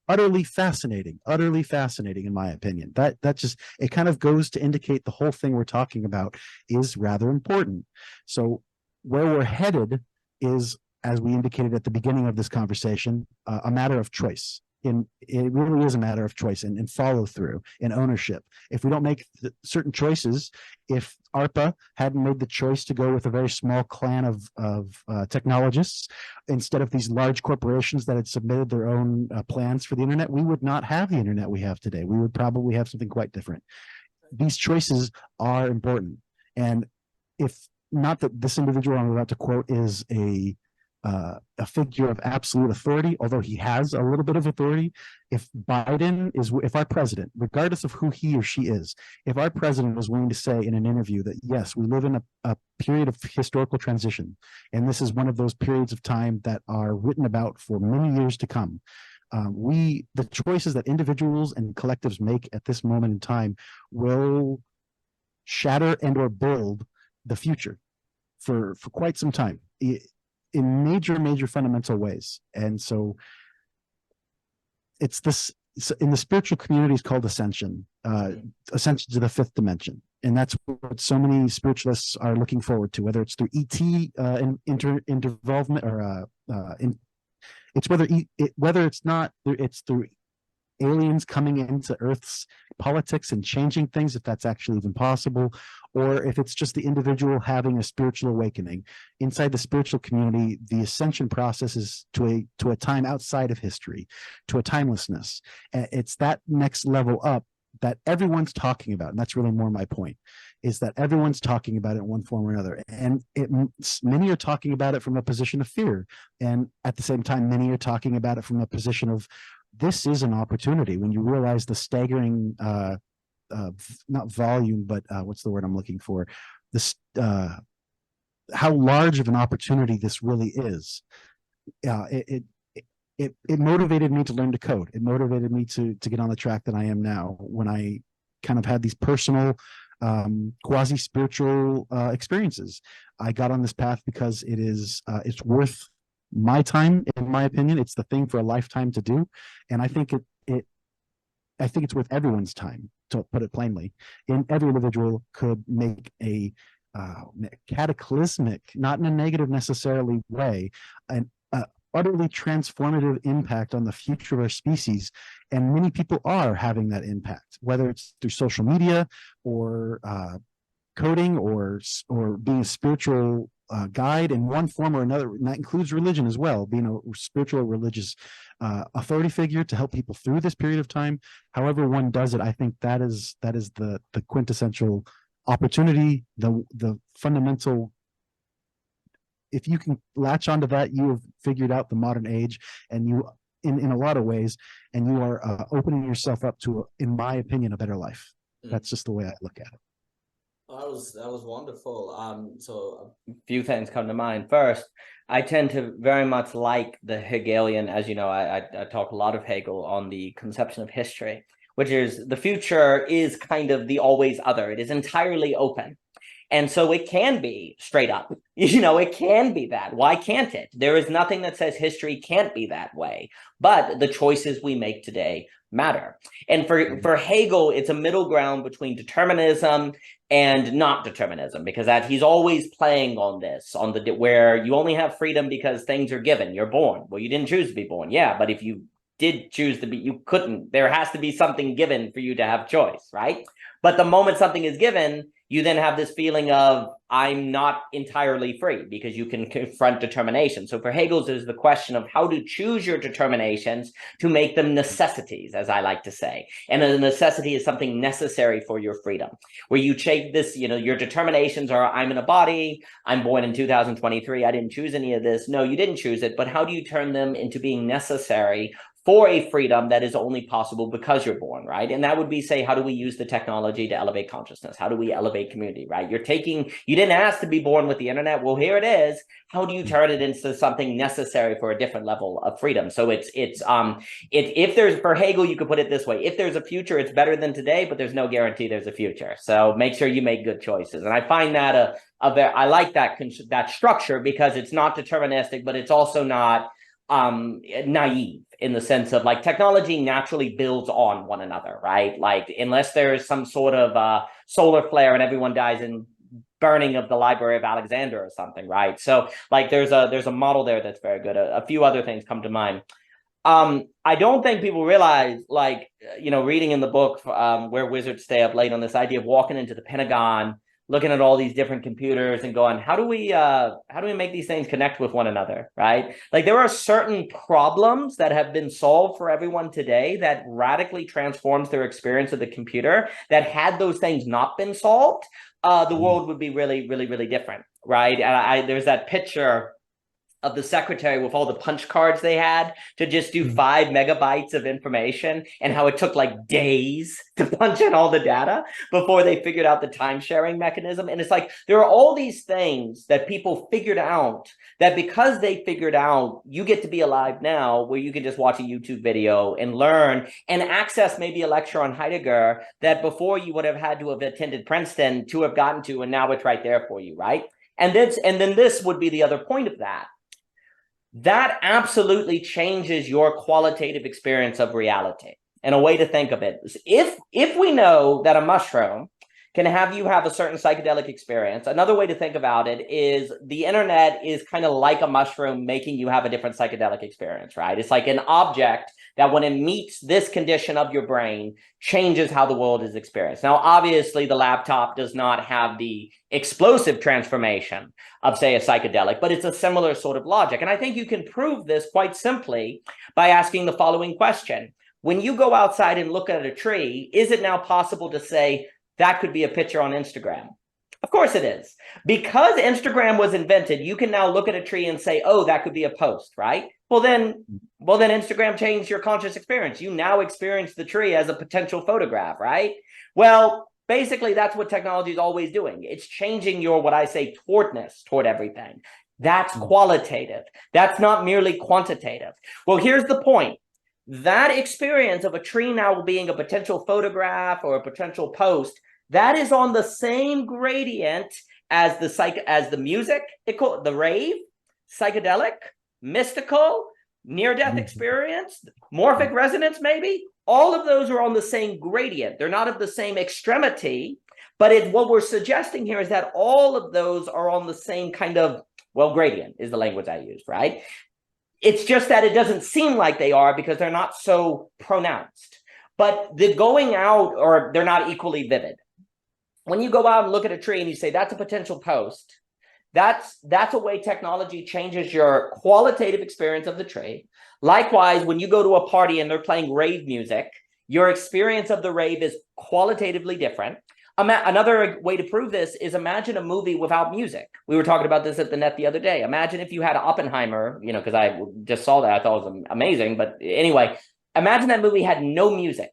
utterly fascinating in my opinion. That just, it kind of goes to indicate the whole thing we're talking about is rather important. So where we're headed is, as we indicated at the beginning of this conversation, a matter of choice. It really is a matter of choice and follow through and ownership. If we don't make certain choices, if ARPA hadn't made the choice to go with a very small clan of technologists instead of these large corporations that had submitted their own plans for the internet, we would not have the internet we have today. We would probably have something quite different. These choices are important. And if not that this individual I'm about to quote is a figure of absolute authority, although he has a little bit of authority. If our president, regardless of who he or she is, if our president was willing to say in an interview that, yes, we live in a period of historical transition, and this is one of those periods of time that are written about for many years to come, the choices that individuals and collectives make at this moment in time will shatter and or build the future for quite some time. In major fundamental ways. And so it's this, in the spiritual community, is called ascension, ascension to the fifth dimension. And that's what so many spiritualists are looking forward to, whether it's through ET involvement or it's whether it's through aliens coming into Earth's politics and changing things, if that's actually even possible, or if it's just the individual having a spiritual awakening. Inside the spiritual community, the ascension process is to a time outside of history, to a timelessness. It's that next level up that everyone's talking about, and that's really more my point, is that everyone's talking about it in one form or another, and many are talking about it from a position of fear, and at the same time many are talking about it from a position of, this is an opportunity. When you realize the staggering not volume, but what's the word I'm looking for, this how large of an opportunity this really is, it motivated me to learn to code. It motivated me to get on the track that I am now, when I kind of had these personal quasi-spiritual experiences. I got on this path because it's worth my time, in my opinion. It's the thing for a lifetime to do, and I think it's worth everyone's time, to put it plainly. And every individual could make a cataclysmic, not in a negative necessarily way, an utterly transformative impact on the future of our species. And many people are having that impact, whether it's through social media or coding or being a spiritual guide in one form or another. And that includes religion as well, being a spiritual or religious authority figure to help people through this period of time. However one does it, I think that is the quintessential opportunity, the fundamental. If you can latch onto that, you have figured out the modern age, and you, in a lot of ways, and you are opening yourself up to, in my opinion, a better life. That's just the way I look at it. That was wonderful. So a few things come to mind. First, I tend to very much like the Hegelian, as you know, I talk a lot of Hegel on the conception of history, which is the future is kind of the always other. It is entirely open. And so it can be straight up, it can be that. Why can't it? There is nothing that says history can't be that way, but the choices we make today matter. And for Hegel, it's a middle ground between determinism and not determinism, because that he's always playing on this, where you only have freedom because things are given. You're born. Well, you didn't choose to be born. Yeah, but if you did choose to be, you couldn't. There has to be something given for you to have choice, right? But the moment something is given, you then have this feeling of, I'm not entirely free, because you can confront determination. So for Hegel, there's the question of how to choose your determinations to make them necessities, as I like to say. And a necessity is something necessary for your freedom, where you take this, your determinations are, I'm in a body, I'm born in 2023, I didn't choose any of this. No, you didn't choose it, but how do you turn them into being necessary for a freedom that is only possible because you're born, right? And that would be, say, how do we use the technology to elevate consciousness? How do we elevate community, right? You didn't ask to be born with the internet. Well, here it is. How do you turn it into something necessary for a different level of freedom? So if there's, for Hegel, you could put it this way: if there's a future, it's better than today, but there's no guarantee there's a future. So make sure you make good choices. And I find that I like that structure, because it's not deterministic, but it's also not naive, in the sense of, like, technology naturally builds on one another, right? Like, unless there's some sort of solar flare and everyone dies in burning of the Library of Alexander or something, right? So, like, there's a model there that's very good. A few other things come to mind. I don't think people realize, like, reading in the book Where Wizards Stay Up Late, on this idea of walking into the Pentagon, looking at all these different computers and going, how do we make these things connect with one another, right? Like, there are certain problems that have been solved for everyone today that radically transforms their experience of the computer, that had those things not been solved, the world would be really, really, really different, right? And there's that picture of the secretary with all the punch cards they had to just do 5 megabytes of information, and how it took like days to punch in all the data before they figured out the time sharing mechanism. And it's like, there are all these things that people figured out, that because they figured out, you get to be alive now, where you can just watch a YouTube video and learn and access maybe a lecture on Heidegger that before you would have had to have attended Princeton to have gotten to, and now it's right there for you, right? And then this would be the other point of that. That absolutely changes your qualitative experience of reality. And a way to think of it is, if we know that a mushroom can have you have a certain psychedelic experience. Another way to think about it is the internet is kind of like a mushroom making you have a different psychedelic experience, right? It's like an object that when it meets this condition of your brain, changes how the world is experienced. Now, obviously, the laptop does not have the explosive transformation of, say, a psychedelic, but it's a similar sort of logic. And I think you can prove this quite simply by asking the following question. When you go outside and look at a tree, is it now possible to say, that could be a picture on Instagram? Of course it is. Because Instagram was invented, you can now look at a tree and say, oh, that could be a post, right? Well, then Instagram changed your conscious experience. You now experience the tree as a potential photograph, right? Well, basically, that's what technology is always doing. It's changing your, what I say, towardness toward everything. That's qualitative. That's not merely quantitative. Well, here's the point. That experience of a tree now being a potential photograph or a potential post, that is on the same gradient as the music, the rave, psychedelic, mystical, near-death experience, morphic resonance maybe. All of those are on the same gradient. They're not of the same extremity, but what we're suggesting here is that all of those are on the same kind of, well, gradient is the language I used, right? It's just that it doesn't seem like they are because they're not so pronounced. But the going out, or they're not equally vivid. When you go out and look at a tree and you say, that's a potential post, that's a way technology changes your qualitative experience of the tree. Likewise, when you go to a party and they're playing rave music, your experience of the rave is qualitatively different. Another way to prove this is imagine a movie without music. We were talking about this at the Net the other day. Imagine if you had Oppenheimer, because I just saw that. I thought it was amazing. But anyway, imagine that movie had no music.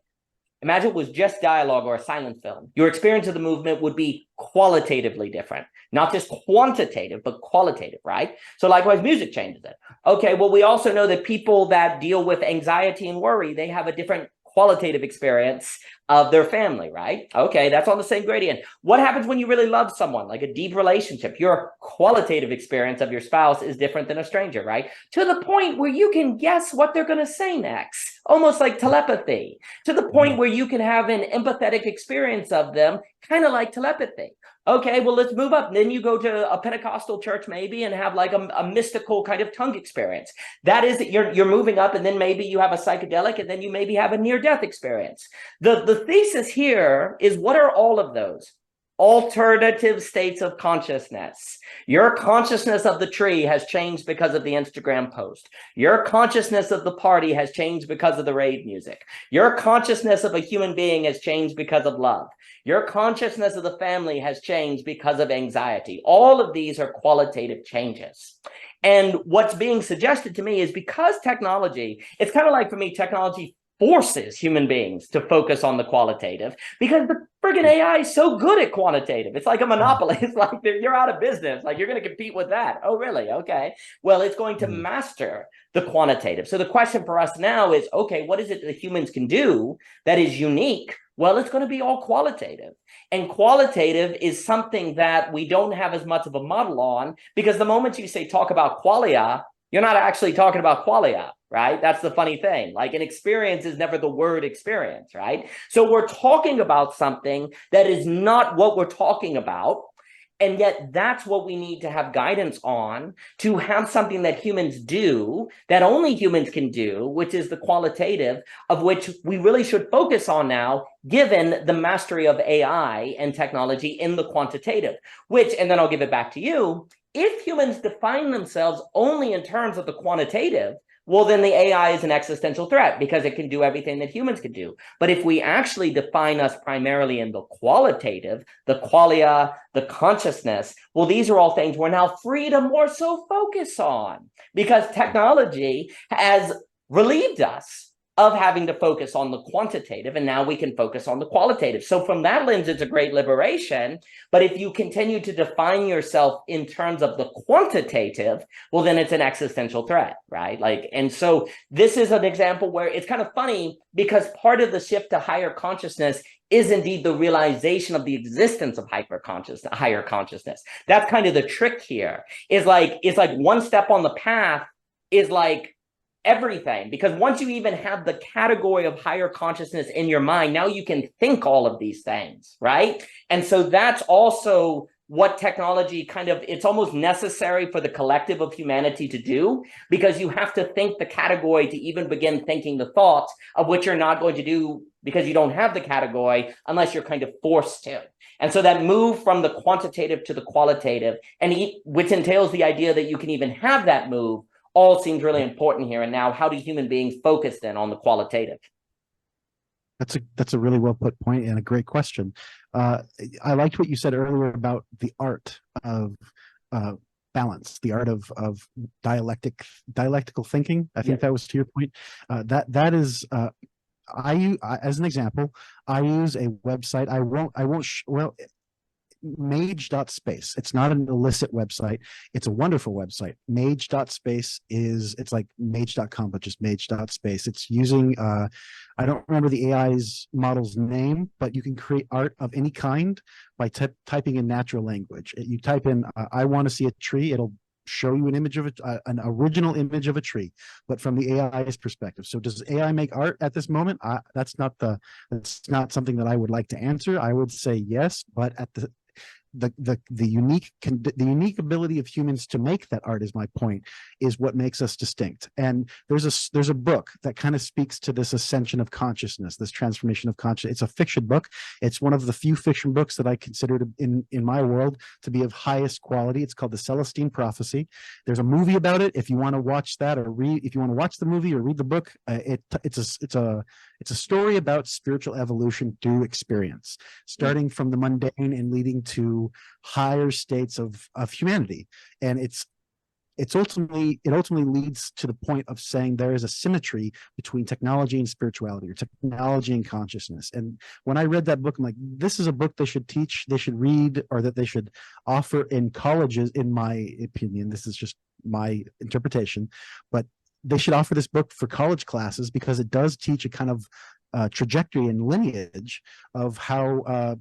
Imagine it was just dialogue or a silent film. Your experience of the movement would be qualitatively different, not just quantitative, but qualitative, right? So likewise, music changes it. Okay, well, we also know that people that deal with anxiety and worry, they have a different qualitative experience of their family, right? Okay, that's on the same gradient. What happens when you really love someone, like a deep relationship? Your qualitative experience of your spouse is different than a stranger, right? To the point where you can guess what they're going to say next, almost like telepathy, to the point where you can have an empathetic experience of them, kind of like telepathy. Okay, well, let's move up. Then you go to a Pentecostal church maybe and have like a mystical kind of tongue experience. That is, you're moving up, and then maybe you have a psychedelic, and then you maybe have a near-death experience. The thesis here is, what are all of those? Alternative states of consciousness. Your consciousness of the tree has changed because of the Instagram post. Your consciousness of the party has changed because of the rave music. Your consciousness of a human being has changed because of love. Your consciousness of the family has changed because of anxiety. All of these are qualitative changes. And what's being suggested to me is, because technology, it's kind of like, for me, technology forces human beings to focus on the qualitative, because the friggin' AI is so good at quantitative. It's like a monopoly. It's like you're out of business. Like, you're going to compete with that. Oh, really? Okay. Well, it's going to master the quantitative. So the question for us now is, okay, what is it that humans can do that is unique? Well, it's going to be all qualitative. And qualitative is something that we don't have as much of a model on, because the moment you say talk about qualia, you're not actually talking about qualia, right? That's the funny thing. Like, an experience is never the word experience, right? So we're talking about something that is not what we're talking about. And yet that's what we need to have guidance on, to have something that humans do, that only humans can do, which is the qualitative, of which we really should focus on now, given the mastery of AI and technology in the quantitative, which, and then I'll give it back to you, if humans define themselves only in terms of the quantitative, well, then the AI is an existential threat, because it can do everything that humans can do. But if we actually define us primarily in the qualitative, the qualia, the consciousness, well, these are all things we're now free to more so focus on, because technology has relieved us of having to focus on the quantitative, and now we can focus on the qualitative. So from that lens, it's a great liberation. But if you continue to define yourself in terms of the quantitative, well, then it's an existential threat, right? Like, and so this is an example where it's kind of funny, because part of the shift to higher consciousness is indeed the realization of the existence of higher consciousness. That's kind of the trick here, is like, it's like one step on the path is like everything, because once you even have the category of higher consciousness in your mind, now you can think all of these things, right? And so that's also what technology kind of, it's almost necessary for the collective of humanity to do, because you have to think the category to even begin thinking the thoughts, of which you're not going to do because you don't have the category unless you're kind of forced to. And so that move from the quantitative to the qualitative, and which entails the idea that you can even have that move, all seems really important here. And now, how do human beings focus then on the qualitative? That's a really well put point and a great question. I liked what you said earlier about the art of balance, the art of dialectical thinking. I think that was to your point. That is, as an example, I use a website. Well, mage.space. It's not an illicit website. It's a wonderful website. Mage.space it's like mage.com, but just mage.space. It's using, I don't remember the AI's model's name, but you can create art of any kind by typing in natural language. You type in, I want to see a tree. It'll show you an image of an original image of a tree, but from the AI's perspective. So does AI make art at this moment? That's not something that I would like to answer. I would say yes, but at the unique ability of humans to make that art, is my point, is what makes us distinct. And there's a book that kind of speaks to this ascension of consciousness, this transformation of consciousness. It's a fiction book. It's one of the few fiction books that I consider in my world to be of highest quality. It's called The Celestine Prophecy. There's a movie about it. If you want to watch that or if you want to watch the movie or read the book, it's a story about spiritual evolution through experience, starting from the mundane and leading to higher states of humanity. And it ultimately leads to the point of saying there is a symmetry between technology and spirituality, or technology and consciousness. And when I read that book, I'm like, this is a book they should teach, they should read, or that they should offer in colleges, in my opinion. This is just my interpretation, but they should offer this book for college classes, because it does teach a kind of trajectory and lineage of how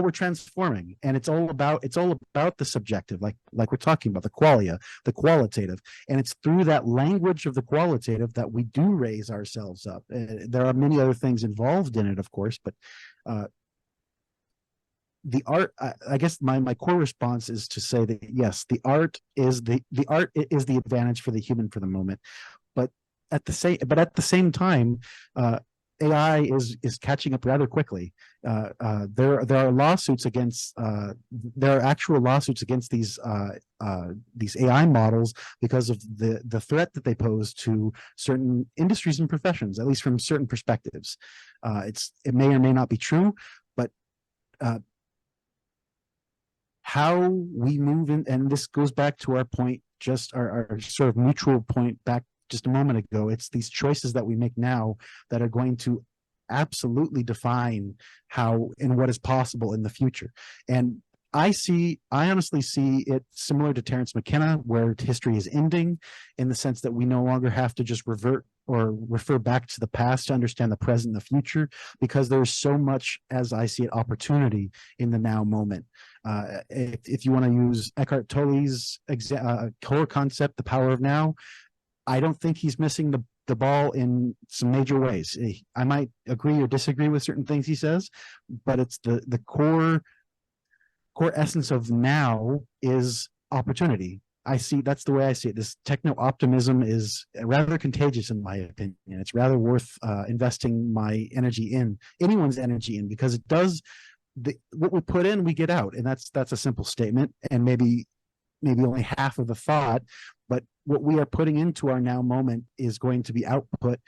we're transforming. And it's all about the subjective, like we're talking about, the qualia, the qualitative. And it's through that language of the qualitative that we do raise ourselves up. There are many other things involved in it, of course, but the art, I guess my core response is to say that yes, the art is the advantage for the human for the moment, but at the same time, AI is catching up rather quickly. There are lawsuits against there are actual lawsuits against these AI models because of the threat that they pose to certain industries and professions, at least from certain perspectives. It may or may not be true, but how we move in, and this goes back to our point, just our sort of mutual point back just a moment ago. It's these choices that we make now that are going to absolutely define how and what is possible in the future. And I honestly see it similar to Terence McKenna, where history is ending, in the sense that we no longer have to just revert or refer back to the past to understand the present and the future, because there's so much, as I see it, opportunity in the now moment. If you want to use Eckhart Tolle's core concept, the power of now, I don't think he's missing the ball in some major ways. I might agree or disagree with certain things he says, but it's the core essence of now is opportunity. That's the way I see it. This techno-optimism is rather contagious, in my opinion. It's rather worth investing my energy in, anyone's energy in, because it does what we put in, we get out. And that's a simple statement, and maybe only half of the thought, but what we are putting into our now moment is going to be output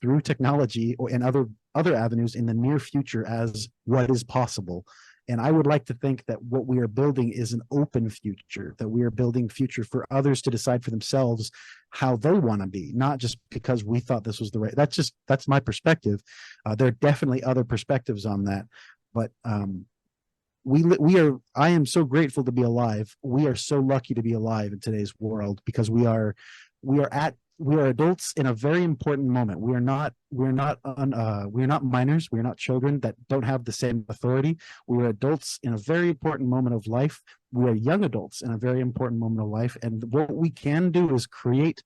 through technology and other avenues in the near future as what is possible. And I would like to think that what we are building is an open future, that we are building future for others to decide for themselves how they want to be, not just because we thought this was the right. That's my perspective. There are definitely other perspectives on that, but I am so grateful to be alive. We are so lucky to be alive in today's world, because we are adults in a very important moment. We are not minors. We are not children that don't have the same authority. We are adults in a very important moment of life. We are young adults in a very important moment of life. And what we can do is create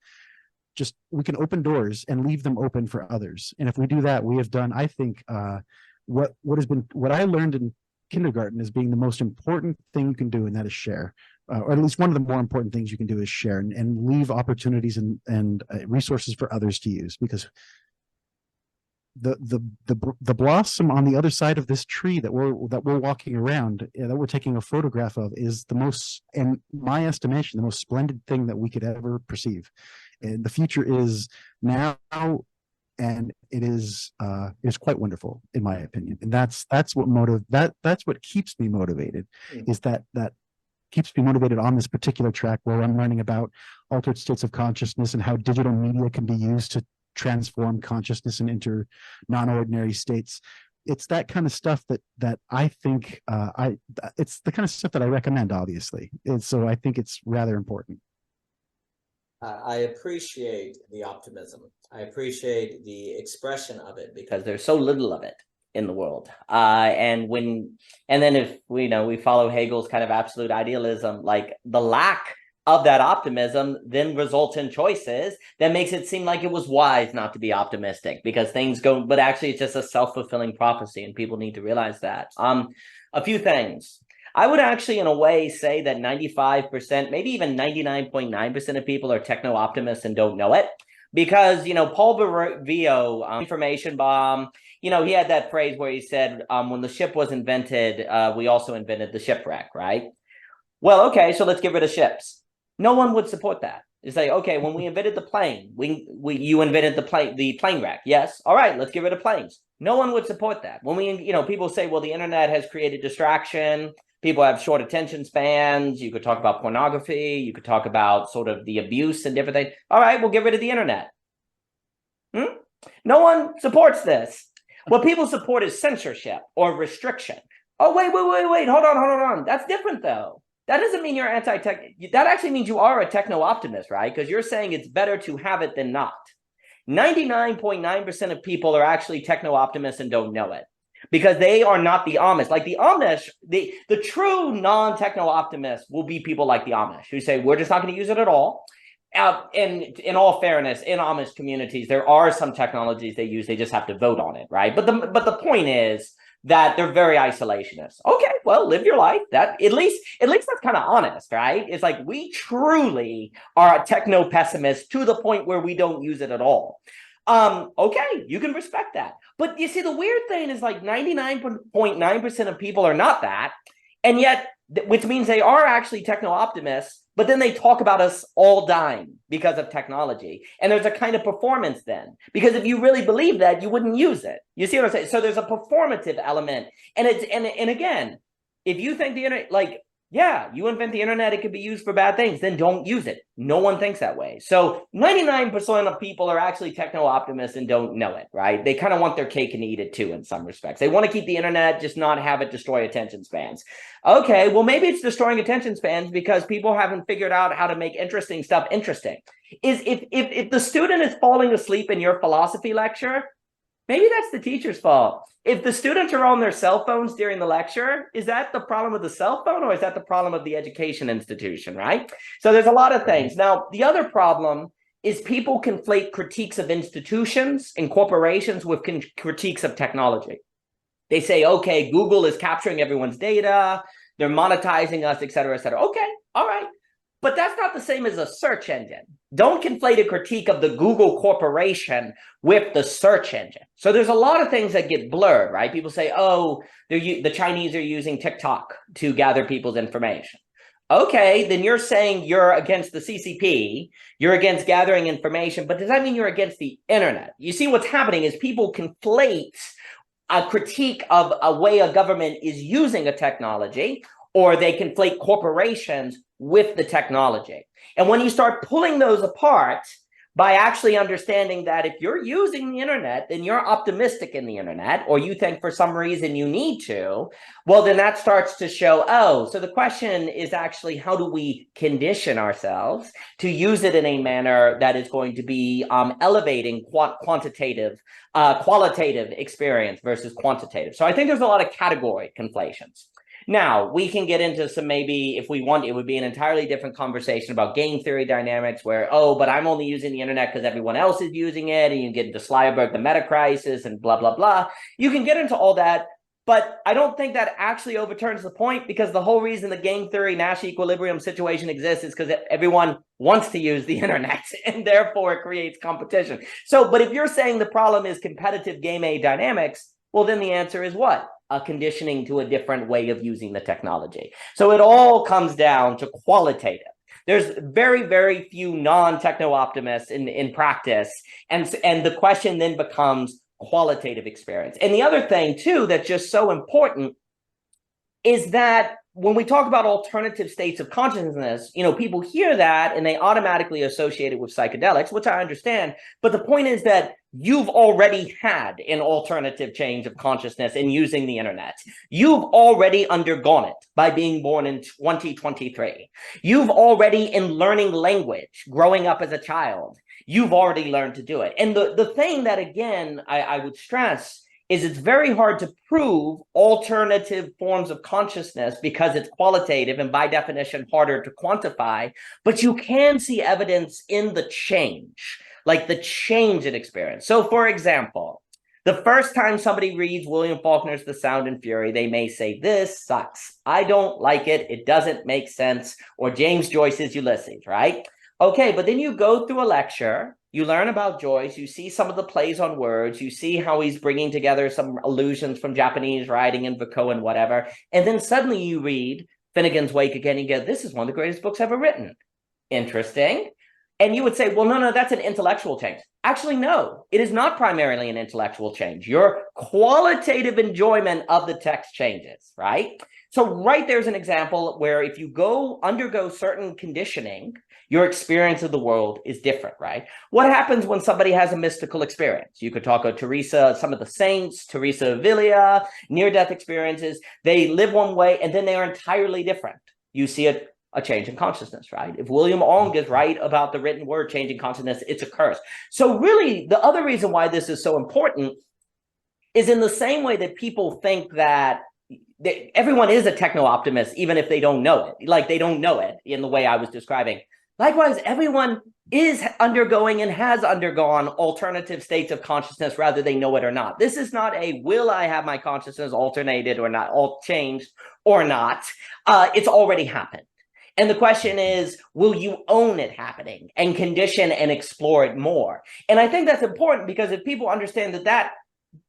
we can open doors and leave them open for others. And if we do that, we have done, I think, what I learned in kindergarten as being the most important thing you can do, and that is share. Or at least one of the more important things you can do is share and leave opportunities and resources for others to use, because the blossom on the other side of this tree that we're walking around, that we're taking a photograph of, is the most, in my estimation, the most splendid thing that we could ever perceive. And the future is now, and it is quite wonderful, in my opinion. And that's what keeps me motivated, is that keeps me motivated on this particular track, where I'm learning about altered states of consciousness and how digital media can be used to transform consciousness and enter non-ordinary states. It's that kind of stuff that I think it's the kind of stuff that I recommend, obviously. And so I think it's rather important. I appreciate the optimism. I appreciate the expression of it, because there's so little of it in the world. And then if we follow Hegel's kind of absolute idealism, like the lack of that optimism then results in choices that makes it seem like it was wise not to be optimistic, because things go, but actually it's just a self-fulfilling prophecy, and people need to realize that. A few things. I would actually, in a way, say that 95%, maybe even 99.9% of people are techno-optimists and don't know it. Because, Paul Vio, information bomb, he had that phrase where he said, when the ship was invented, we also invented the shipwreck, right? Well, okay, so let's get rid of ships. No one would support that. It's like, okay, when we invented the plane, you invented the plane wreck. Yes. All right, let's get rid of planes. No one would support that. When people say, well, the internet has created distraction. People have short attention spans. You could talk about pornography. You could talk about sort of the abuse and different things. All right, we'll get rid of the internet. No one supports this. What people support is censorship or restriction. Oh, wait, hold on. That's different, though. That doesn't mean you're anti-tech. That actually means you are a techno-optimist, right? Because you're saying it's better to have it than not. 99.9% of people are actually techno-optimists and don't know it, because they are not the Amish. Like the Amish, the true non-techno-optimists will be people like the Amish, who say, we're just not going to use it at all. And in all fairness, in Amish communities, there are some technologies they use. They just have to vote on it, right? But the point is that they're very isolationist. Okay, well, live your life. That at least that's kind of honest, right? It's like we truly are a techno pessimist to the point where we don't use it at all. Okay, you can respect that. But you see, the weird thing is like 99.9% of people are not that, and yet, which means they are actually techno-optimists, but then they talk about us all dying because of technology. And there's a kind of performance then, because if you really believe that, you wouldn't use it. You see what I'm saying? So there's a performative element. And and again, if you think the internet, like, yeah, you invent the internet, it could be used for bad things, then don't use it. No one thinks that way. So 99% of people are actually techno-optimists and don't know it, right? They kind of want their cake and eat it too in some respects. They want to keep the internet, just not have it destroy attention spans. Okay, well, maybe it's destroying attention spans because people haven't figured out how to make interesting stuff interesting. If the student is falling asleep in your philosophy lecture, maybe that's the teacher's fault. If the students are on their cell phones during the lecture, is that the problem of the cell phone, or is that the problem of the education institution, right? So there's a lot of things. Now, the other problem is people conflate critiques of institutions and corporations with critiques of technology. They say, okay, Google is capturing everyone's data, they're monetizing us, et cetera, et cetera. Okay, all right. But that's not the same as a search engine. Don't conflate a critique of the Google corporation with the search engine. So there's a lot of things that get blurred, right? People say, oh, the Chinese are using TikTok to gather people's information. Okay, then you're saying you're against the CCP, you're against gathering information, but does that mean you're against the internet? You see what's happening is people conflate a critique of a way a government is using a technology, or they conflate corporations with the technology. And when you start pulling those apart by actually understanding that if you're using the internet, then you're optimistic in the internet, or you think for some reason you need to, well, then that starts to show, oh, so the question is actually how do we condition ourselves to use it in a manner that is going to be elevating qualitative experience versus quantitative. So I think there's a lot of category conflations. Now, we can get into some, maybe if we want, it would be an entirely different conversation about game theory dynamics where, oh, but I'm only using the internet because everyone else is using it. And you get into Sleyerberg, the meta crisis, and blah, blah, blah. You can get into all that. But I don't think that actually overturns the point, because the whole reason the game theory Nash equilibrium situation exists is because everyone wants to use the internet, and therefore it creates competition. So, but if you're saying the problem is competitive game A dynamics, well, then the answer is what? A conditioning to a different way of using the technology. So it all comes down to qualitative. There's very, very few non-techno-optimists in practice. And the question then becomes qualitative experience. And the other thing, too, that's just so important is that when we talk about alternative states of consciousness, people hear that and they automatically associate it with psychedelics, which I understand. But the point is that you've already had an alternative change of consciousness in using the internet. You've already undergone it by being born in 2023. You've already, in learning language, growing up as a child, you've already learned to do it. And the thing that, again, I would stress is it's very hard to prove alternative forms of consciousness because it's qualitative and by definition harder to quantify, but you can see evidence in the change, like the change in experience. So for example, the first time somebody reads William Faulkner's The Sound and Fury, they may say, this sucks. I don't like it. It doesn't make sense. Or James Joyce's Ulysses, right? Okay, but then you go through a lecture, you learn about Joyce, you see some of the plays on words, you see how he's bringing together some allusions from Japanese writing and Vico and whatever, and then suddenly you read Finnegan's Wake again and you go, this is one of the greatest books ever written. Interesting. And you would say, well, no, that's an intellectual change. Actually, no, it is not primarily an intellectual change. Your qualitative enjoyment of the text changes, right? So right there's an example where if you undergo certain conditioning, your experience of the world is different, right? What happens when somebody has a mystical experience? You could talk about Teresa, some of the saints, Teresa of Avila, near-death experiences. They live one way and then they are entirely different. You see a change in consciousness, right? If William Ong is right about the written word changing consciousness, it's a curse. So really, the other reason why this is so important is in the same way that people think that everyone is a techno-optimist, even if they don't know it. Like they don't know it in the way I was describing. Likewise, everyone is undergoing and has undergone alternative states of consciousness, whether they know it or not. This is not a, will I have my consciousness alternated or not, all changed or not? It's already happened. And the question is, will you own it happening and condition and explore it more? And I think that's important because if people understand that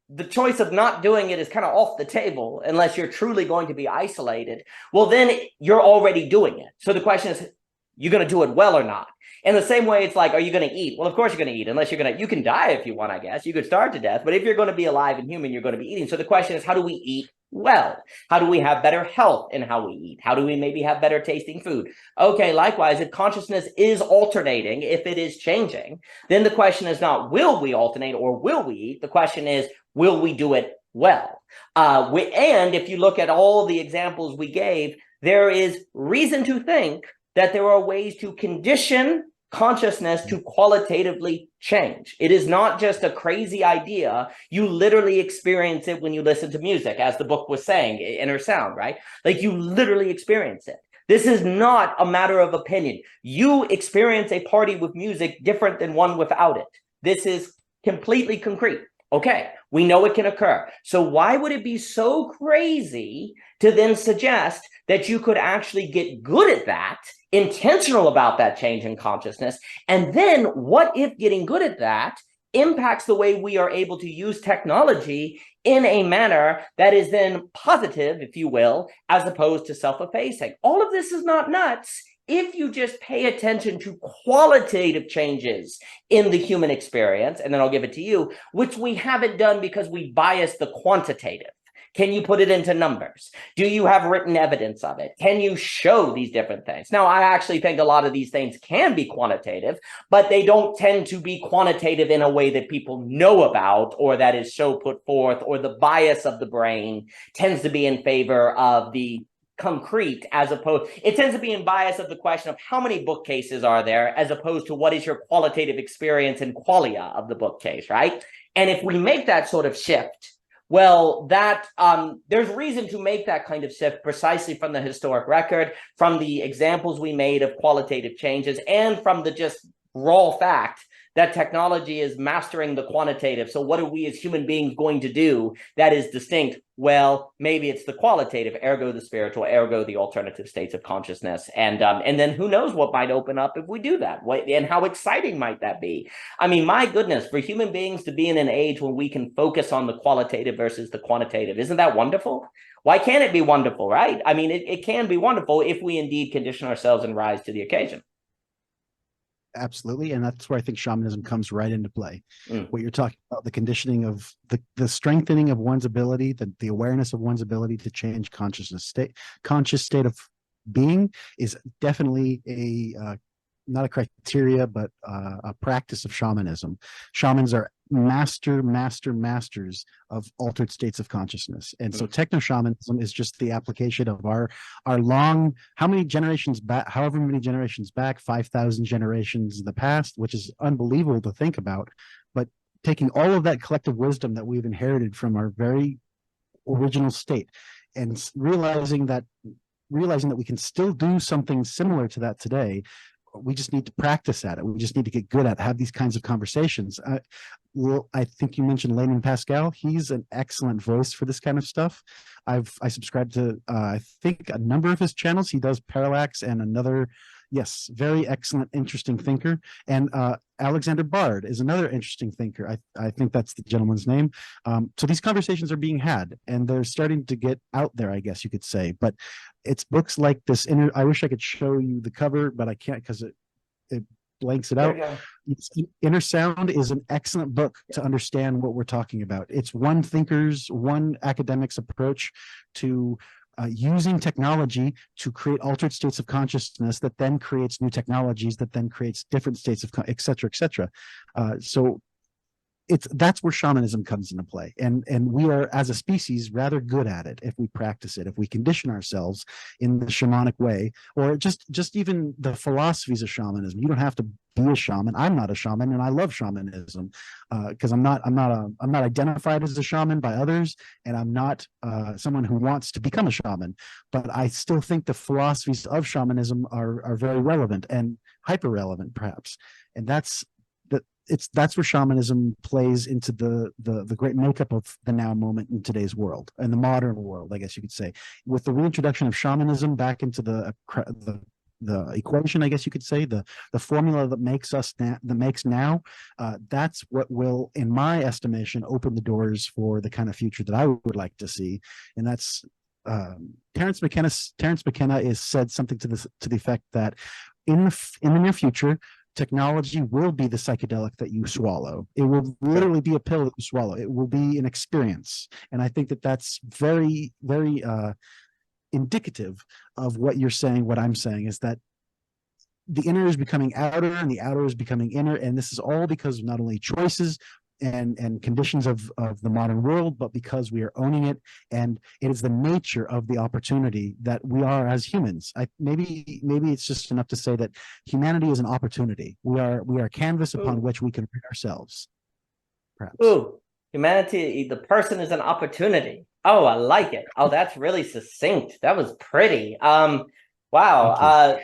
the choice of not doing it is kind of off the table unless you're truly going to be isolated, well, then you're already doing it. So the question is, you're going to do it well or not? In the same way, it's like, are you going to eat? Well, of course you're going to eat, unless you can die if you want, I guess. You could starve to death, but if you're going to be alive and human, you're going to be eating. So the question is, how do we eat well? How do we have better health in how we eat? How do we maybe have better tasting food? Okay, likewise, if consciousness is alternating, if it is changing, then the question is not, will we alternate or will we eat? The question is, will we do it well? And if you look at all the examples we gave, there is reason to think that there are ways to condition consciousness to qualitatively change. It is not just a crazy idea. You literally experience it when you listen to music, as the book was saying, inner sound, right? Like you literally experience it. This is not a matter of opinion. You experience a party with music different than one without it. This is completely concrete. Okay, we know it can occur. So why would it be so crazy to then suggest that you could actually get good at that, intentional about that change in consciousness? And then what if getting good at that impacts the way we are able to use technology in a manner that is then positive, if you will, as opposed to self-effacing? All of this is not nuts if you just pay attention to qualitative changes in the human experience. And then I'll give it to you, which we haven't done because we bias the quantitative. Can you put it into numbers? Do you have written evidence of it? Can you show these different things? Now, I actually think a lot of these things can be quantitative, but they don't tend to be quantitative in a way that people know about or that is so put forth, or the bias of the brain tends to be in favor of the concrete, as opposed, it tends to be in bias of the question of how many bookcases are there, as opposed to what is your qualitative experience and qualia of the bookcase, right? And if we make that sort of shift, Well, that there's reason to make that kind of shift precisely from the historic record, from the examples we made of qualitative changes, and from the just raw fact that technology is mastering the quantitative. So what are we as human beings going to do that is distinct? Well, maybe it's the qualitative, ergo the spiritual, ergo the alternative states of consciousness. And then who knows what might open up if we do that? And how exciting might that be? I mean, my goodness, for human beings to be in an age when we can focus on the qualitative versus the quantitative, isn't that wonderful? Why can't it be wonderful, right? I mean, it can be wonderful if we indeed condition ourselves and rise to the occasion. Absolutely. And that's where I think shamanism comes right into play. What you're talking about, the conditioning of the strengthening of one's ability, the awareness of one's ability to change conscious state of being is definitely not a criteria, but a practice of shamanism. Shamans are masters of altered states of consciousness. And so techno-shamanism is just the application of our long, however many generations back, 5,000 generations in the past, which is unbelievable to think about, but taking all of that collective wisdom that we've inherited from our very original state and realizing that we can still do something similar to that today. We just need to practice at it. We just need to get good at have these kinds of conversations. I think you mentioned Layman Pascal. He's an excellent voice for this kind of stuff. I subscribe to I think a number of his channels. He does Parallax and another, yes, very excellent, interesting thinker. And Alexander Bard is another interesting thinker. I think that's the gentleman's name. So these conversations are being had and they're starting to get out there, I guess you could say. But it's books like this. I wish I could show you the cover, but I can't because it blanks it out. Inner Sound is an excellent book to understand what we're talking about. It's one academic's approach to using technology to create altered states of consciousness that then creates new technologies that then creates different states of et cetera, et cetera. So that's where shamanism comes into play. And we are, as a species, rather good at it if we practice it, if we condition ourselves in the shamanic way, or just even the philosophies of shamanism. You don't have to be a shaman. I'm not a shaman, and I love shamanism because I'm not identified as a shaman by others, and I'm not someone who wants to become a shaman. But I still think the philosophies of shamanism are very relevant and hyper relevant, perhaps. And that's where shamanism plays into the great makeup of the now moment in today's world and the modern world, I guess you could say, with the reintroduction of shamanism back into the equation, I guess you could say, the formula that makes now, that's what will, in my estimation, open the doors for the kind of future that I would like to see. And that's Terence McKenna is said something to the effect that in the near future, technology will be the psychedelic that you swallow. It will literally be a pill that you swallow. It will be an experience. And I think that that's very, very indicative of what you're saying. What I'm saying is that the inner is becoming outer and the outer is becoming inner. And this is all because of not only choices and conditions of the modern world, but because we are owning it, and it is the nature of the opportunity that we are as humans. Maybe it's just enough to say that humanity is an opportunity. We are a canvas upon which we can read ourselves. Perhaps. Ooh, humanity, the person is an opportunity. Oh, I like it. Oh, that's really succinct. That was pretty. Wow.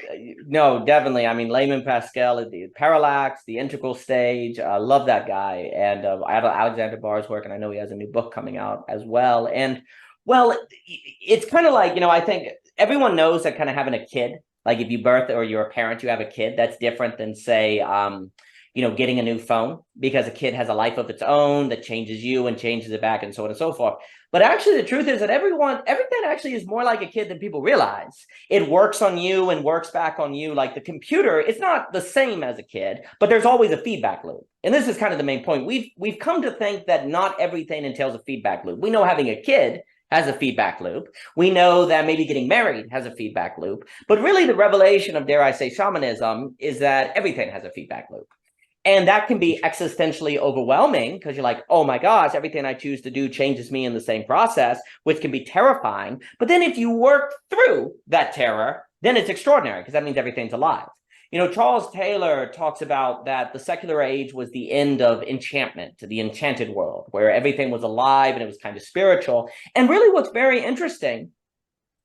No, definitely. I mean, Layman Pascal, the Parallax, the Integral Stage. I love that guy. And I have Alexander Bard's work, and I know he has a new book coming out as well. And, well, it's kind of like, I think everyone knows that kind of having a kid, like if you birth or you're a parent, you have a kid, that's different than, say, getting a new phone, because a kid has a life of its own that changes you and changes it back and so on and so forth. But actually, the truth is that everything actually is more like a kid than people realize. It works on you and works back on you. Like the computer, it's not the same as a kid, but there's always a feedback loop. And this is kind of the main point. We've come to think that not everything entails a feedback loop. We know having a kid has a feedback loop. We know that maybe getting married has a feedback loop. But really, the revelation of, dare I say, shamanism is that everything has a feedback loop. And that can be existentially overwhelming because you're like, oh my gosh, everything I choose to do changes me in the same process, which can be terrifying. But then if you work through that terror, then it's extraordinary because that means everything's alive. Charles Taylor talks about that the secular age was the end of enchantment, the enchanted world, where everything was alive and it was kind of spiritual. And really what's very interesting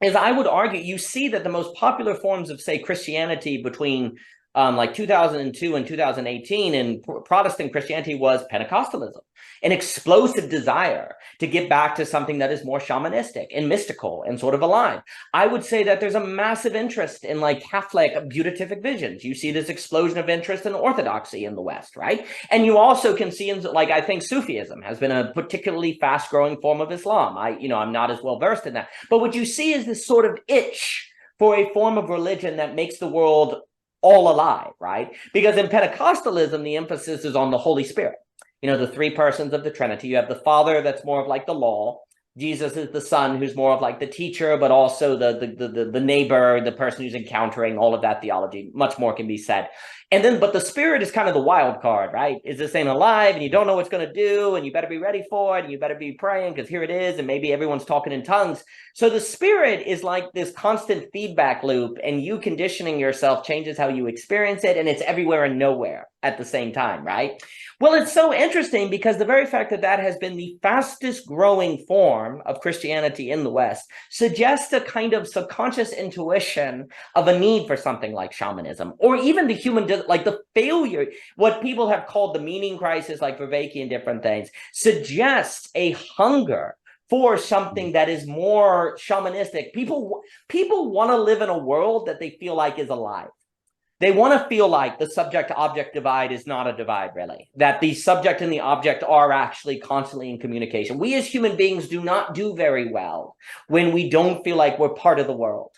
is I would argue you see that the most popular forms of, say, Christianity between like 2002 and 2018 in Protestant Christianity was Pentecostalism, an explosive desire to get back to something that is more shamanistic and mystical and sort of alive. I would say that there's a massive interest in like Catholic beatific visions. You see this explosion of interest in orthodoxy in the West, right? And you also can see in, like, I think Sufism has been a particularly fast growing form of Islam. I'm not as well versed in that, but what you see is this sort of itch for a form of religion that makes the world all alive, right? Because in Pentecostalism, the emphasis is on the Holy Spirit. The three persons of the Trinity. You have the Father, that's more of like the law. Jesus is the Son, who's more of like the teacher, but also the neighbor, the person who's encountering all of that theology. Much more can be said. And then, but the Spirit is kind of the wild card, right? Is this thing alive and you don't know what's going to do and you better be ready for it and you better be praying because here it is and maybe everyone's talking in tongues. So the Spirit is like this constant feedback loop, and you conditioning yourself changes how you experience it, and it's everywhere and nowhere at the same time, right? Well, it's so interesting because the very fact that that has been the fastest growing form of Christianity in the West suggests a kind of subconscious intuition of a need for something like shamanism, or even the human, like the failure, what people have called the meaning crisis, like Viveki and different things, suggests a hunger for something that is more shamanistic. People want to live in a world that they feel like is alive. They want to feel like the subject-object divide is not a divide, really, that the subject and the object are actually constantly in communication. We as human beings do not do very well when we don't feel like we're part of the world,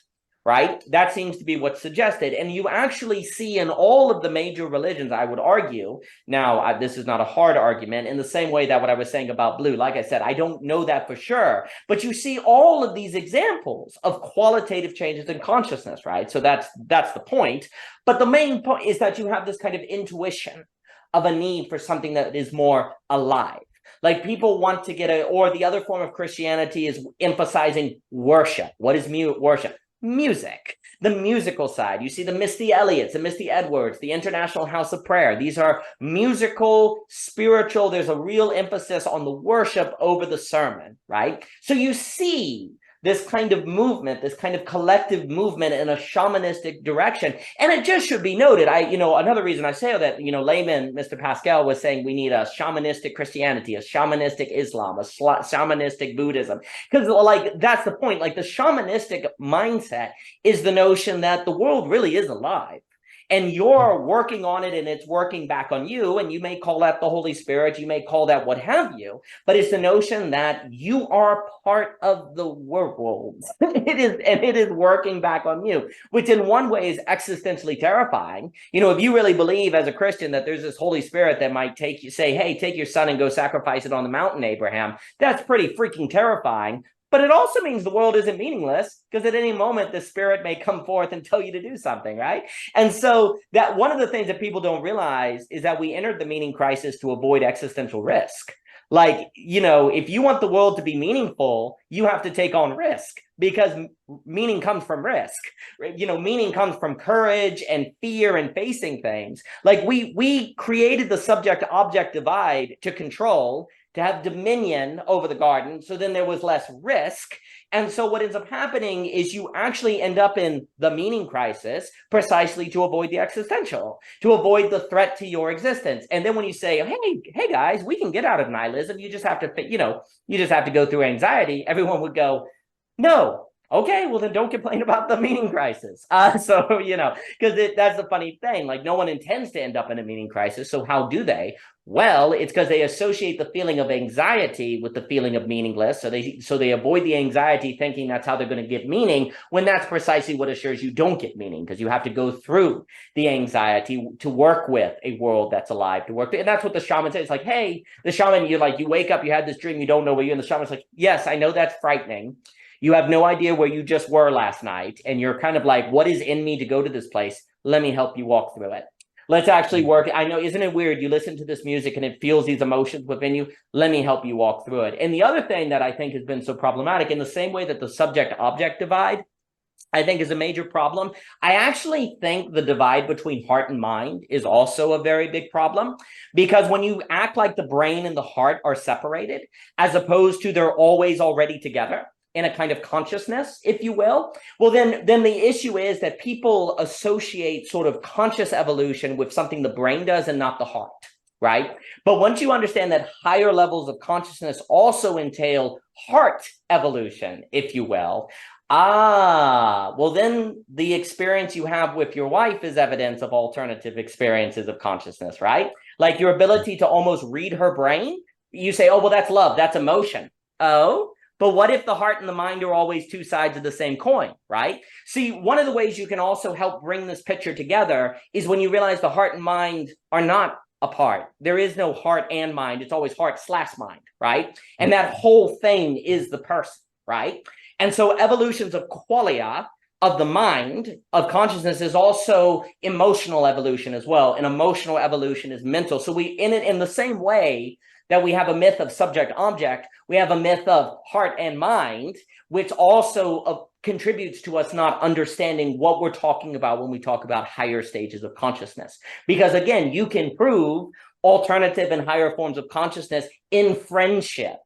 right? That seems to be what's suggested. And you actually see in all of the major religions, I would argue, now this is not a hard argument, in the same way that what I was saying about blue, like I said, I don't know that for sure, but you see all of these examples of qualitative changes in consciousness, right? So that's the point. But the main point is that you have this kind of intuition of a need for something that is more alive. Like people want to get or the other form of Christianity is emphasizing worship. What is worship? Music, the musical side. You see the Misty Elliots, the Misty Edwards, the International House of Prayer. These are musical, spiritual. There's a real emphasis on the worship over the sermon, right? So you see this kind of movement, this kind of collective movement in a shamanistic direction. And it just should be noted, another reason I say that, layman, Mr. Pascal was saying we need a shamanistic Christianity, a shamanistic Islam, a shamanistic Buddhism. Because like, that's the point, like the shamanistic mindset is the notion that the world really is alive. And you're working on it and it's working back on you. And you may call that the Holy Spirit. You may call that what have you. But it's the notion that you are part of the world. It is working back on you, which in one way is existentially terrifying. If you really believe as a Christian that there's this Holy Spirit that might take you, say, hey, take your son and go sacrifice it on the mountain, Abraham, that's pretty freaking terrifying. But it also means the world isn't meaningless, because at any moment the Spirit may come forth and tell you to do something, right? And so that one of the things that people don't realize is that we entered the meaning crisis to avoid existential risk. Like, if you want the world to be meaningful, you have to take on risk, because meaning comes from risk. Meaning comes from courage and fear and facing things. Like we created the subject-object divide to control, to have dominion over the garden. So then there was less risk. And so what ends up happening is you actually end up in the meaning crisis precisely to avoid the existential, to avoid the threat to your existence. And then when you say, hey guys, we can get out of nihilism, you just have to, you just have to go through anxiety, everyone would go, no. Okay, well then don't complain about the meaning crisis. Because that's the funny thing. Like no one intends to end up in a meaning crisis. So how do they? Well, it's because they associate the feeling of anxiety with the feeling of meaningless. So they avoid the anxiety, thinking that's how they're going to get meaning, when that's precisely what assures you don't get meaning, because you have to go through the anxiety to work with a world that's alive, to work. And that's what the shaman says. It's like, hey, the shaman, you wake up, you had this dream, you don't know where you're in. The shaman's like, yes, I know that's frightening. You have no idea where you just were last night. And you're kind of like, what is in me to go to this place? Let me help you walk through it. Let's actually work. I know, isn't it weird? You listen to this music and it feels these emotions within you. Let me help you walk through it. And the other thing that I think has been so problematic, in the same way that the subject-object divide I think is a major problem. I actually think the divide between heart and mind is also a very big problem, because when you act like the brain and the heart are separated, as opposed to they're always already together in a kind of consciousness, if you will, well, then the issue is that people associate sort of conscious evolution with something the brain does and not the heart, right? But once you understand that higher levels of consciousness also entail heart evolution, if you will, well, then the experience you have with your wife is evidence of alternative experiences of consciousness, right? Like your ability to almost read her brain. You say, oh, well, that's love, that's emotion. Oh, but what if the heart and the mind are always two sides of the same coin, right? See, one of the ways you can also help bring this picture together is when you realize the heart and mind are not apart. There is no heart and mind. It's always heart/mind, right? And that whole thing is the person, right? And so evolutions of qualia of the mind, of consciousness, is also emotional evolution as well. And emotional evolution is mental. So in the same way that we have a myth of subject-object, we have a myth of heart and mind, which also contributes to us not understanding what we're talking about when we talk about higher stages of consciousness. Because again, you can prove alternative and higher forms of consciousness in friendship.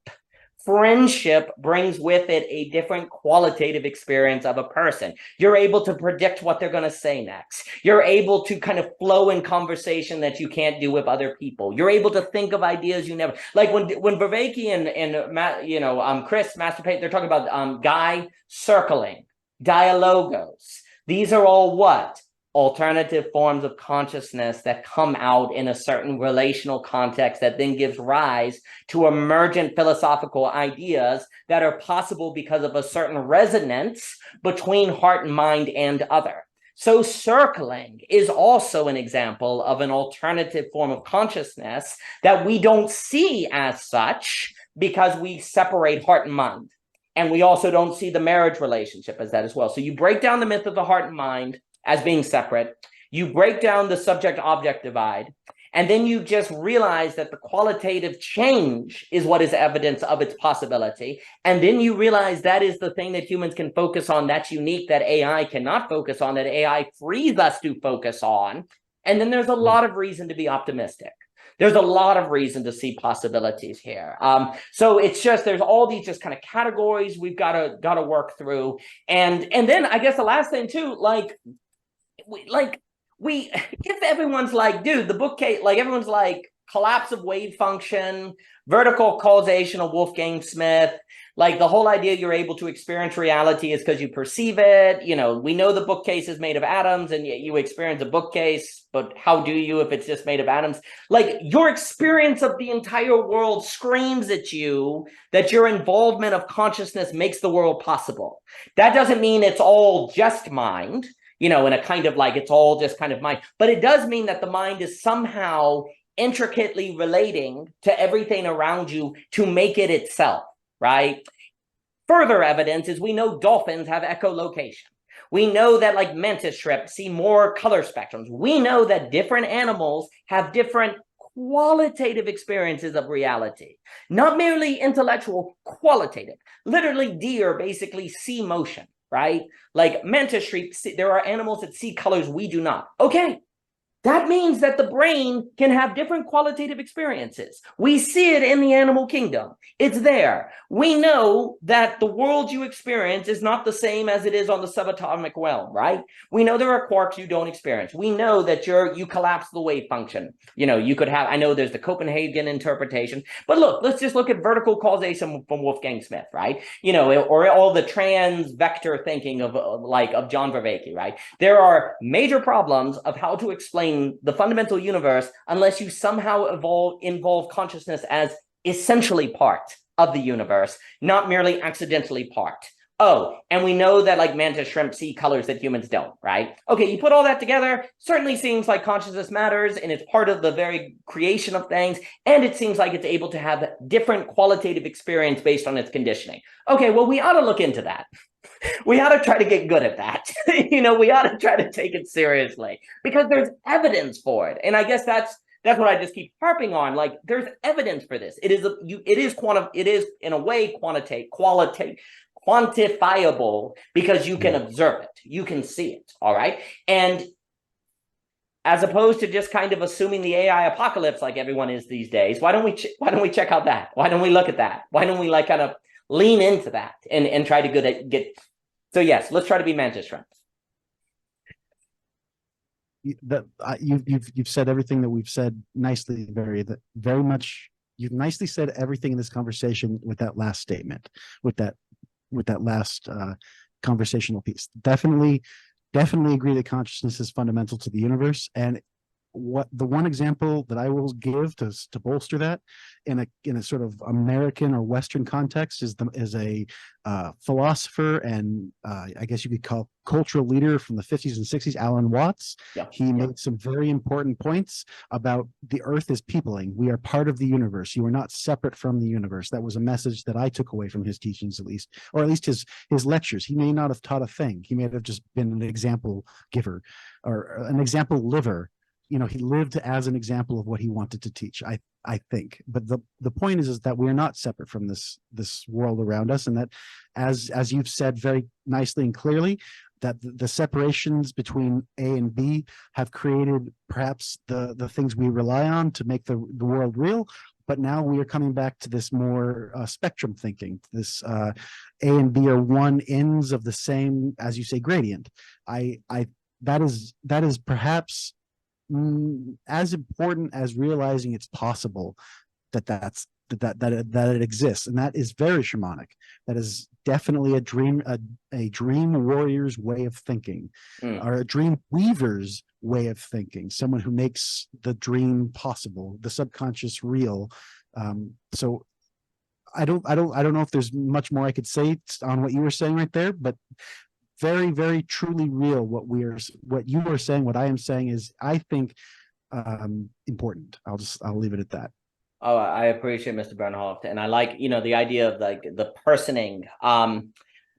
Friendship brings with it a different qualitative experience of a person. You're able to predict what they're going to say next. You're able to kind of flow in conversation that you can't do with other people. You're able to think of ideas you never, like when Vervaeke and Chris Masterpate, they're talking about Guy circling, dialogos. These are all what? Alternative forms of consciousness that come out in a certain relational context that then gives rise to emergent philosophical ideas that are possible because of a certain resonance between heart and mind and other. So circling is also an example of an alternative form of consciousness that we don't see as such because we separate heart and mind. And we also don't see the marriage relationship as that as well. So you break down the myth of the heart and mind as being separate, you break down the subject-object divide, and then you just realize that the qualitative change is what is evidence of its possibility, and then you realize that is the thing that humans can focus on that's unique, that AI cannot focus on, that AI frees us to focus on, and then there's a lot of reason to be optimistic. There's a lot of reason to see possibilities here. So it's just, there's all these just kind of categories we've got to work through, and then I guess the last thing too, if everyone's like, dude, the bookcase, like everyone's like collapse of wave function, vertical causation of Wolfgang Smith, like the whole idea you're able to experience reality is because you perceive it. You know, we know the bookcase is made of atoms and yet you experience a bookcase, but how do you if it's just made of atoms? Like your experience of the entire world screams at you that your involvement of consciousness makes the world possible. That doesn't mean it's all just mind, you know, in a kind of like it's all just kind of mind, but it does mean that the mind is somehow intricately relating to everything around you to make it itself, right? Further evidence is we know dolphins have echolocation. We know that like mantis shrimp see more color spectrums. We know that different animals have different qualitative experiences of reality, not merely intellectual, qualitative. Literally, deer basically see motion, right? Like mantis shrimp, there are animals that see colors we do not. Okay, that means that the brain can have different qualitative experiences. We see it in the animal kingdom. It's there. We know that the world you experience is not the same as it is on the subatomic realm, right? We know there are quarks you don't experience. We know that you collapse the wave function. You know, you could have, I know there's the Copenhagen interpretation, but look, let's just look at vertical causation from Wolfgang Smith, right? You know, or all the trans vector thinking of John Vervaeke, right? There are major problems of how to explain the fundamental universe unless you somehow involve consciousness as essentially part of the universe, not merely accidentally part. Oh, and we know that like mantis shrimp see colors that humans don't, right? Okay, you put all that together, certainly seems like consciousness matters and it's part of the very creation of things, and it seems like it's able to have different qualitative experience based on its conditioning. Okay, well, we ought to look into that. We ought to try to get good at that. You know, we ought to try to take it seriously because there's evidence for it. And I guess that's what I just keep harping on. Like there's evidence for this. It is in a way quantifiable because you can observe it, you can see it, all right? And as opposed to just kind of assuming the AI apocalypse like everyone is these days, why don't we check out that? Why don't we look at that? Why don't we like kind of lean into that and try to get? So yes, let's try to be mantis friends. You've said everything that we've said nicely, very much. You've nicely said everything in this conversation with that last statement, with that last conversational piece. Definitely agree that consciousness is fundamental to the universe. And what the one example that I will give to bolster that in a sort of American or Western context is a philosopher and I guess you could call cultural leader from the 50s and 60s, Alan Watts. He made some very important points about the earth is peopling. We are part of the universe. You are not separate from the universe. That was a message that I took away from his teachings, at least his lectures. He may not have taught a thing. He may have just been an example giver or an example liver. You know, he lived as an example of what he wanted to teach, I think. But the point is that we are not separate from this world around us, and that as you've said very nicely and clearly, that the separations between A and B have created perhaps the things we rely on to make the world real. But now we are coming back to this more spectrum thinking. This A and B are one ends of the same, as you say, gradient. That is perhaps as important as realizing it's possible that it exists, and that is very shamanic. That is definitely a dream warrior's way of thinking, or a dream weaver's way of thinking. Someone who makes the dream possible, the subconscious real. So I don't know if there's much more I could say on what you were saying right there, but very, very truly real. What you are saying, what I am saying is, I think, important. I'll leave it at that. Oh, I appreciate Mr. Bernhoft, and I like, the idea of like the personing.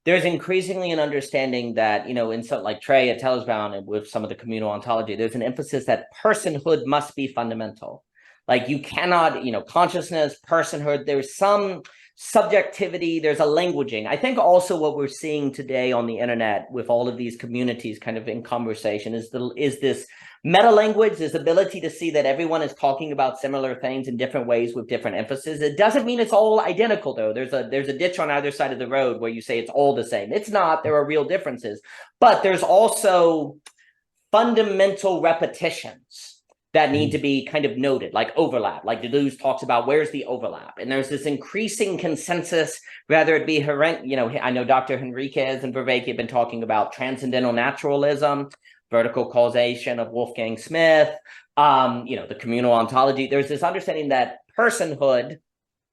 There's increasingly an understanding that, in something like Trey at Telesbound and with some of the communal ontology, there's an emphasis that personhood must be fundamental. Like you cannot, consciousness, personhood, there's some subjectivity, there's a languaging. I think also what we're seeing today on the internet with all of these communities kind of in conversation is this meta language, this ability to see that everyone is talking about similar things in different ways with different emphasis. It doesn't mean it's all identical though. There's a ditch on either side of the road where you say it's all the same. It's not. There are real differences, but there's also fundamental repetitions that need to be kind of noted, like overlap, like Deleuze talks about, where's the overlap? And there's this increasing consensus, whether it be, I know Dr. Henriquez and Vervaeke have been talking about transcendental naturalism, vertical causation of Wolfgang Smith, the communal ontology. There's this understanding that personhood,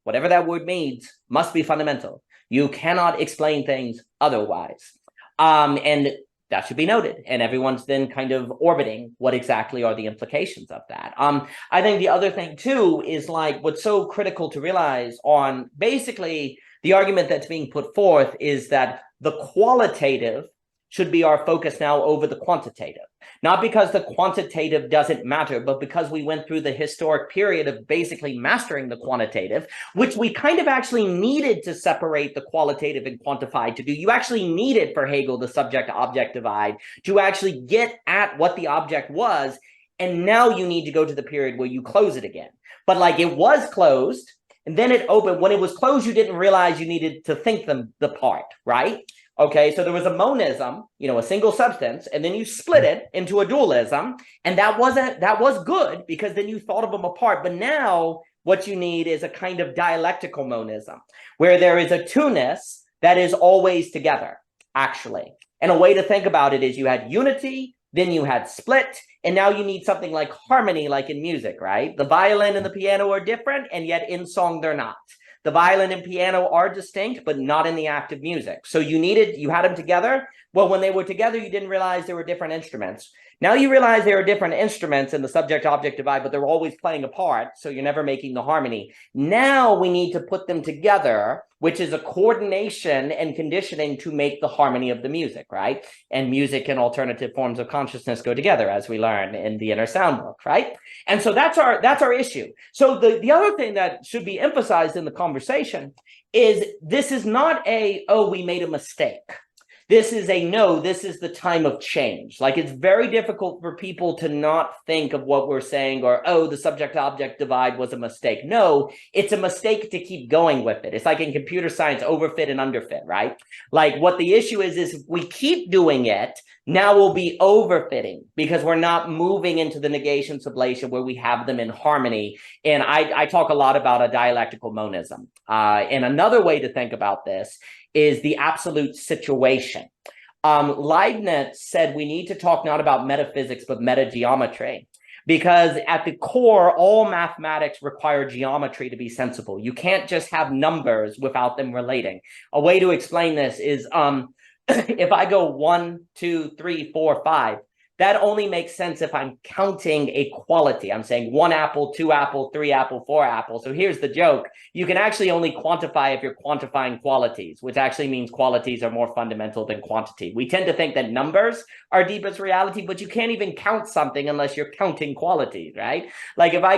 whatever that word means, must be fundamental. You cannot explain things otherwise. And that should be noted, and everyone's then kind of orbiting what exactly are the implications of that. I think the other thing too is like what's so critical to realize on basically the argument that's being put forth is that the qualitative should be our focus now over the quantitative. Not because the quantitative doesn't matter, but because we went through the historic period of basically mastering the quantitative, which we kind of actually needed to separate the qualitative and quantified to do. You actually needed, for Hegel, the subject-to-object divide to actually get at what the object was. And now you need to go to the period where you close it again. But like it was closed, and then it opened. When it was closed, you didn't realize you needed to think them apart, right? Okay, so there was a monism, a single substance, and then you split it into a dualism, and that was good because then you thought of them apart. But now what you need is a kind of dialectical monism, where there is a two-ness that is always together, actually. And a way to think about it is you had unity, then you had split, and now you need something like harmony, like in music, right? The violin and the piano are different, and yet in song they're not. The violin and piano are distinct, but not in the act of music. So you had them together, Well, when they were together, you didn't realize there were different instruments. Now you realize there are different instruments in the subject-object divide, but they're always playing a part, so you're never making the harmony. Now we need to put them together, which is a coordination and conditioning to make the harmony of the music, right? And music and alternative forms of consciousness go together, as we learn in the Inner Sound book, right? And so that's our issue. So the other thing that should be emphasized in the conversation is this is not a, oh, we made a mistake. This is a no, this is the time of change. Like, it's very difficult for people to not think of what we're saying or, oh, the subject-object divide was a mistake. No, it's a mistake to keep going with it. It's like in computer science, overfit and underfit, right? Like, what the issue is if we keep doing it, now we'll be overfitting because we're not moving into the negation sublation where we have them in harmony. And I talk a lot about a dialectical monism. And another way to think about this is the absolute situation. Leibniz said we need to talk not about metaphysics, but metageometry, because at the core, all mathematics require geometry to be sensible. You can't just have numbers without them relating. A way to explain this is if I go 1, 2, 3, 4, 5, that only makes sense if I'm counting a quality. I'm saying 1 apple, 2 apple, 3 apple, 4 apple. So here's the joke. You can actually only quantify if you're quantifying qualities, which actually means qualities are more fundamental than quantity. We tend to think that numbers are deepest reality, but you can't even count something unless you're counting qualities, right? Like if I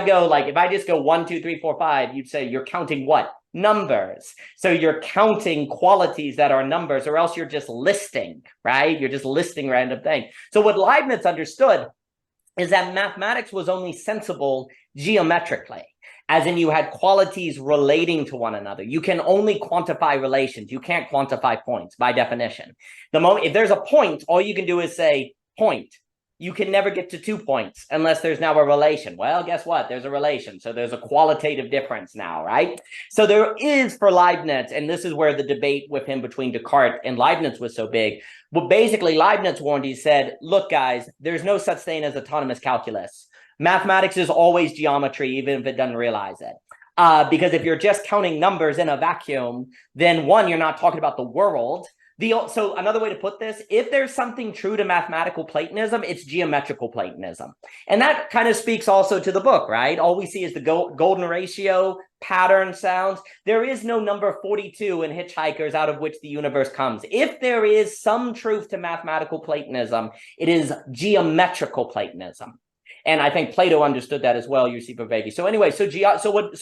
just go 1, 2, 3, 4, 5, you'd say you're counting what? Numbers. So you're counting qualities that are numbers, or else you're just listing, right? You're just listing random things. So what Leibniz understood is that mathematics was only sensible geometrically, as in you had qualities relating to one another. You can only quantify relations. You can't quantify points by definition. The moment, if there's a point, all you can do is say point. You can never get to 2 points unless there's now a relation. Well, guess what? There's a relation. So there's a qualitative difference now, right? So there is for Leibniz, and this is where the debate with him between Descartes and Leibniz was so big. Well, basically, Leibniz warned, he said, look, guys, there's no such thing as autonomous calculus. Mathematics is always geometry, even if it doesn't realize it. Because if you're just counting numbers in a vacuum, then one, you're not talking about the world. So another way to put this, if there's something true to mathematical Platonism, it's geometrical Platonism. And that kind of speaks also to the book, right? All we see is the golden ratio, pattern sounds. There is no number 42 in Hitchhikers out of which the universe comes. If there is some truth to mathematical Platonism, it is geometrical Platonism. And I think Plato understood that as well, Yossi Viveki. So anyway, so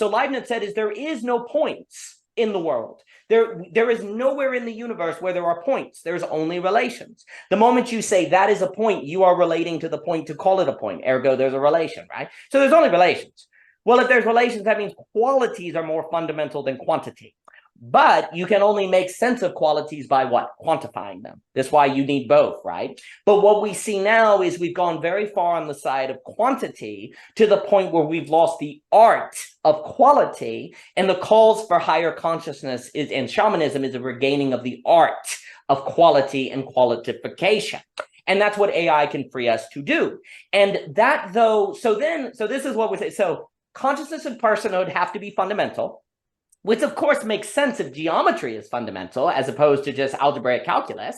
Leibniz said is there is no points in the world. There is nowhere in the universe where there are points. There's only relations. The moment you say that is a point, you are relating to the point to call it a point. Ergo, there's a relation, right? So there's only relations. Well, if there's relations, that means qualities are more fundamental than quantity. But you can only make sense of qualities by what? Quantifying them. That's why you need both, right? But what we see now is we've gone very far on the side of quantity to the point where we've lost the art of quality, and the calls for higher consciousness and shamanism is a regaining of the art of quality and qualification. And that's what AI can free us to do. And that though, so this is what we say. So consciousness and personhood have to be fundamental, which of course makes sense if geometry is fundamental as opposed to just algebraic calculus,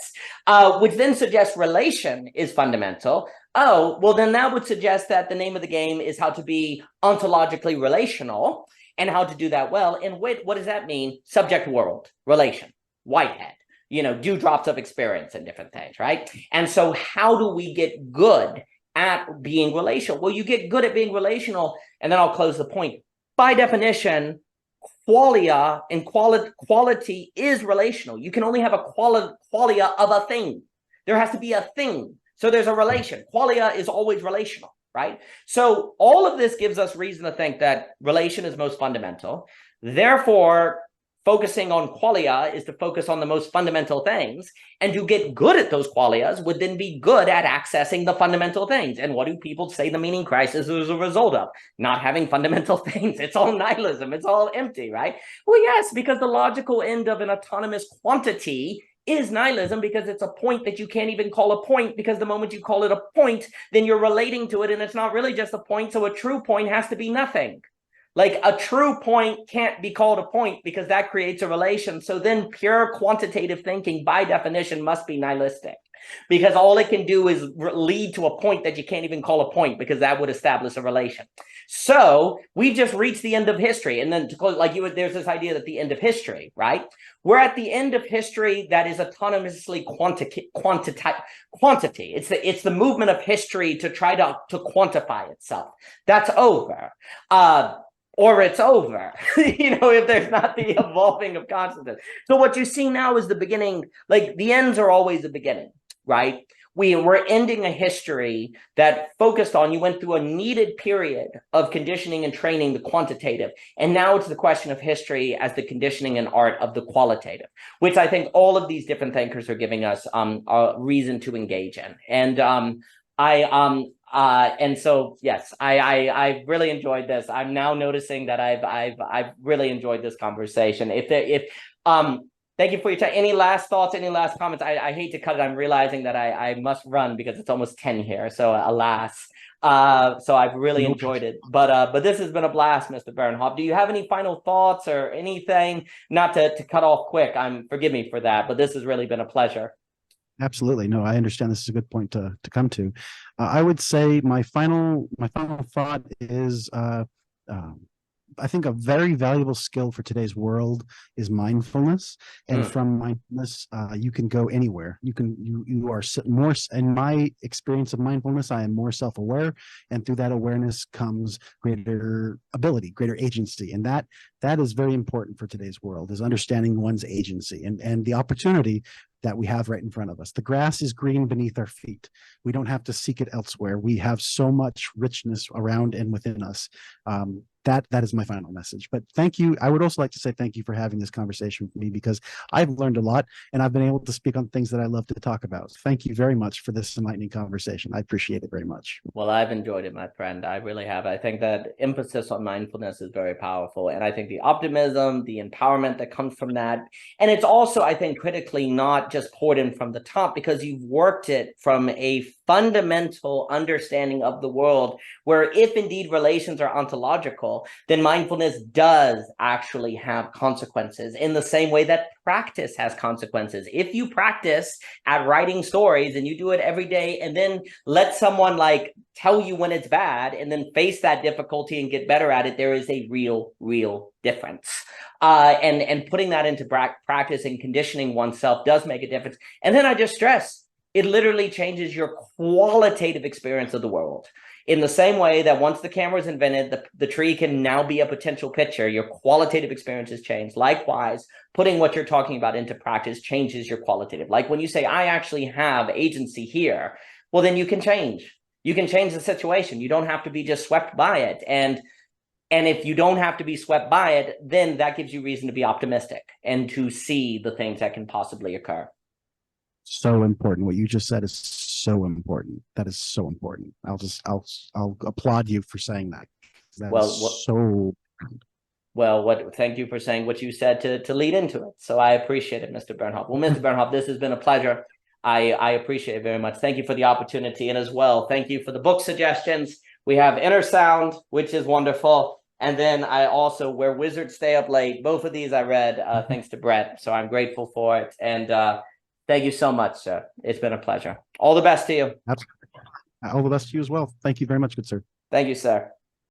which then suggests relation is fundamental. Oh, well, then that would suggest that the name of the game is how to be ontologically relational and how to do that well. And what does that mean? Subject world, relation, Whitehead, dewdrops of experience and different things, right? And so how do we get good at being relational? Well, you get good at being relational, and then I'll close the point. By definition, qualia and quality is relational. You can only have a qualia of a thing. There has to be a thing. So there's a relation. Qualia is always relational, right? So all of this gives us reason to think that relation is most fundamental. Therefore, focusing on qualia is to focus on the most fundamental things, and to get good at those qualias would then be good at accessing the fundamental things. And what do people say the meaning crisis is a result of? Not having fundamental things. It's all nihilism. It's all empty, right? Well, yes, because the logical end of an autonomous quantity is nihilism, because it's a point that you can't even call a point, because the moment you call it a point, then you're relating to it, and it's not really just a point, so a true point has to be nothing. Like a true point can't be called a point because that creates a relation. So then pure quantitative thinking by definition must be nihilistic, because all it can do is lead to a point that you can't even call a point, because that would establish a relation. So we've just reached the end of history. And then to close, like there's this idea that the end of history, right? We're at the end of history that is autonomously quantity. It's the movement of history to try to quantify itself. That's over. Or it's over, if there's not the evolving of consciousness. So what you see now is the beginning, like the ends are always the beginning, right? We're ending a history that focused on, you went through a needed period of conditioning and training the quantitative. And now it's the question of history as the conditioning and art of the qualitative, which I think all of these different thinkers are giving us a reason to engage in. And so yes, I really enjoyed this. I'm now noticing that I've really enjoyed this conversation. Thank you for your time. Any last thoughts? Any last comments? I hate to cut it. I'm realizing that I must run because it's almost 10 here. So alas. So I've really enjoyed it. But this has been a blast, Mr. Bernhoft. Do you have any final thoughts or anything? Not to cut off quick. Forgive me for that, but this has really been a pleasure. Absolutely. No, I understand this is a good point to come to. I would say my final thought is I think a very valuable skill for today's world is mindfulness. And from mindfulness, you can go anywhere. You are more, in my experience of mindfulness, I am more self-aware, and through that awareness comes greater ability, greater agency. And that is very important for today's world, is understanding one's agency and the opportunity that we have right in front of us. The grass is green beneath our feet. We don't have to seek it elsewhere. We have so much richness around and within us. That is my final message. But thank you. I would also like to say thank you for having this conversation with me, because I've learned a lot and I've been able to speak on things that I love to talk about. Thank you very much for this enlightening conversation. I appreciate it very much. Well, I've enjoyed it, my friend. I really have. I think that emphasis on mindfulness is very powerful. And I think the optimism, the empowerment that comes from that. And it's also, I think, critically not just poured in from the top, because you've worked it from a fundamental understanding of the world, where if indeed relations are ontological, then mindfulness does actually have consequences in the same way that practice has consequences. If you practice at writing stories and you do it every day, and then let someone like tell you when it's bad and then face that difficulty and get better at it, there is a real difference. And putting that into practice and conditioning oneself does make a difference. And then I just stress, it literally changes your qualitative experience of the world. In the same way that once the camera is invented, the tree can now be a potential picture. Your qualitative experiences change. Likewise, putting what you're talking about into practice changes your qualitative. Like when you say, I actually have agency here, well, then you can change. You can change the situation. You don't have to be just swept by it. And if you don't have to be swept by it, then that gives you reason to be optimistic and to see the things that can possibly occur. So important. What you just said is so important. That is so important. I'll applaud you for saying that. Thank you for saying what you said to lead into it. So I appreciate it, Mr. Bernhoft. Well, Mr. Bernhoft, this has been a pleasure. I appreciate it very much. Thank you for the opportunity. And as well, thank you for the book suggestions. We have Inner Sound, which is wonderful. And then I also, Where Wizards Stay Up Late. Both of these I read thanks to Bret. So I'm grateful for it. And thank you so much, sir. It's been a pleasure. All the best to you. Absolutely. All the best to you as well. Thank you very much, good sir. Thank you, sir.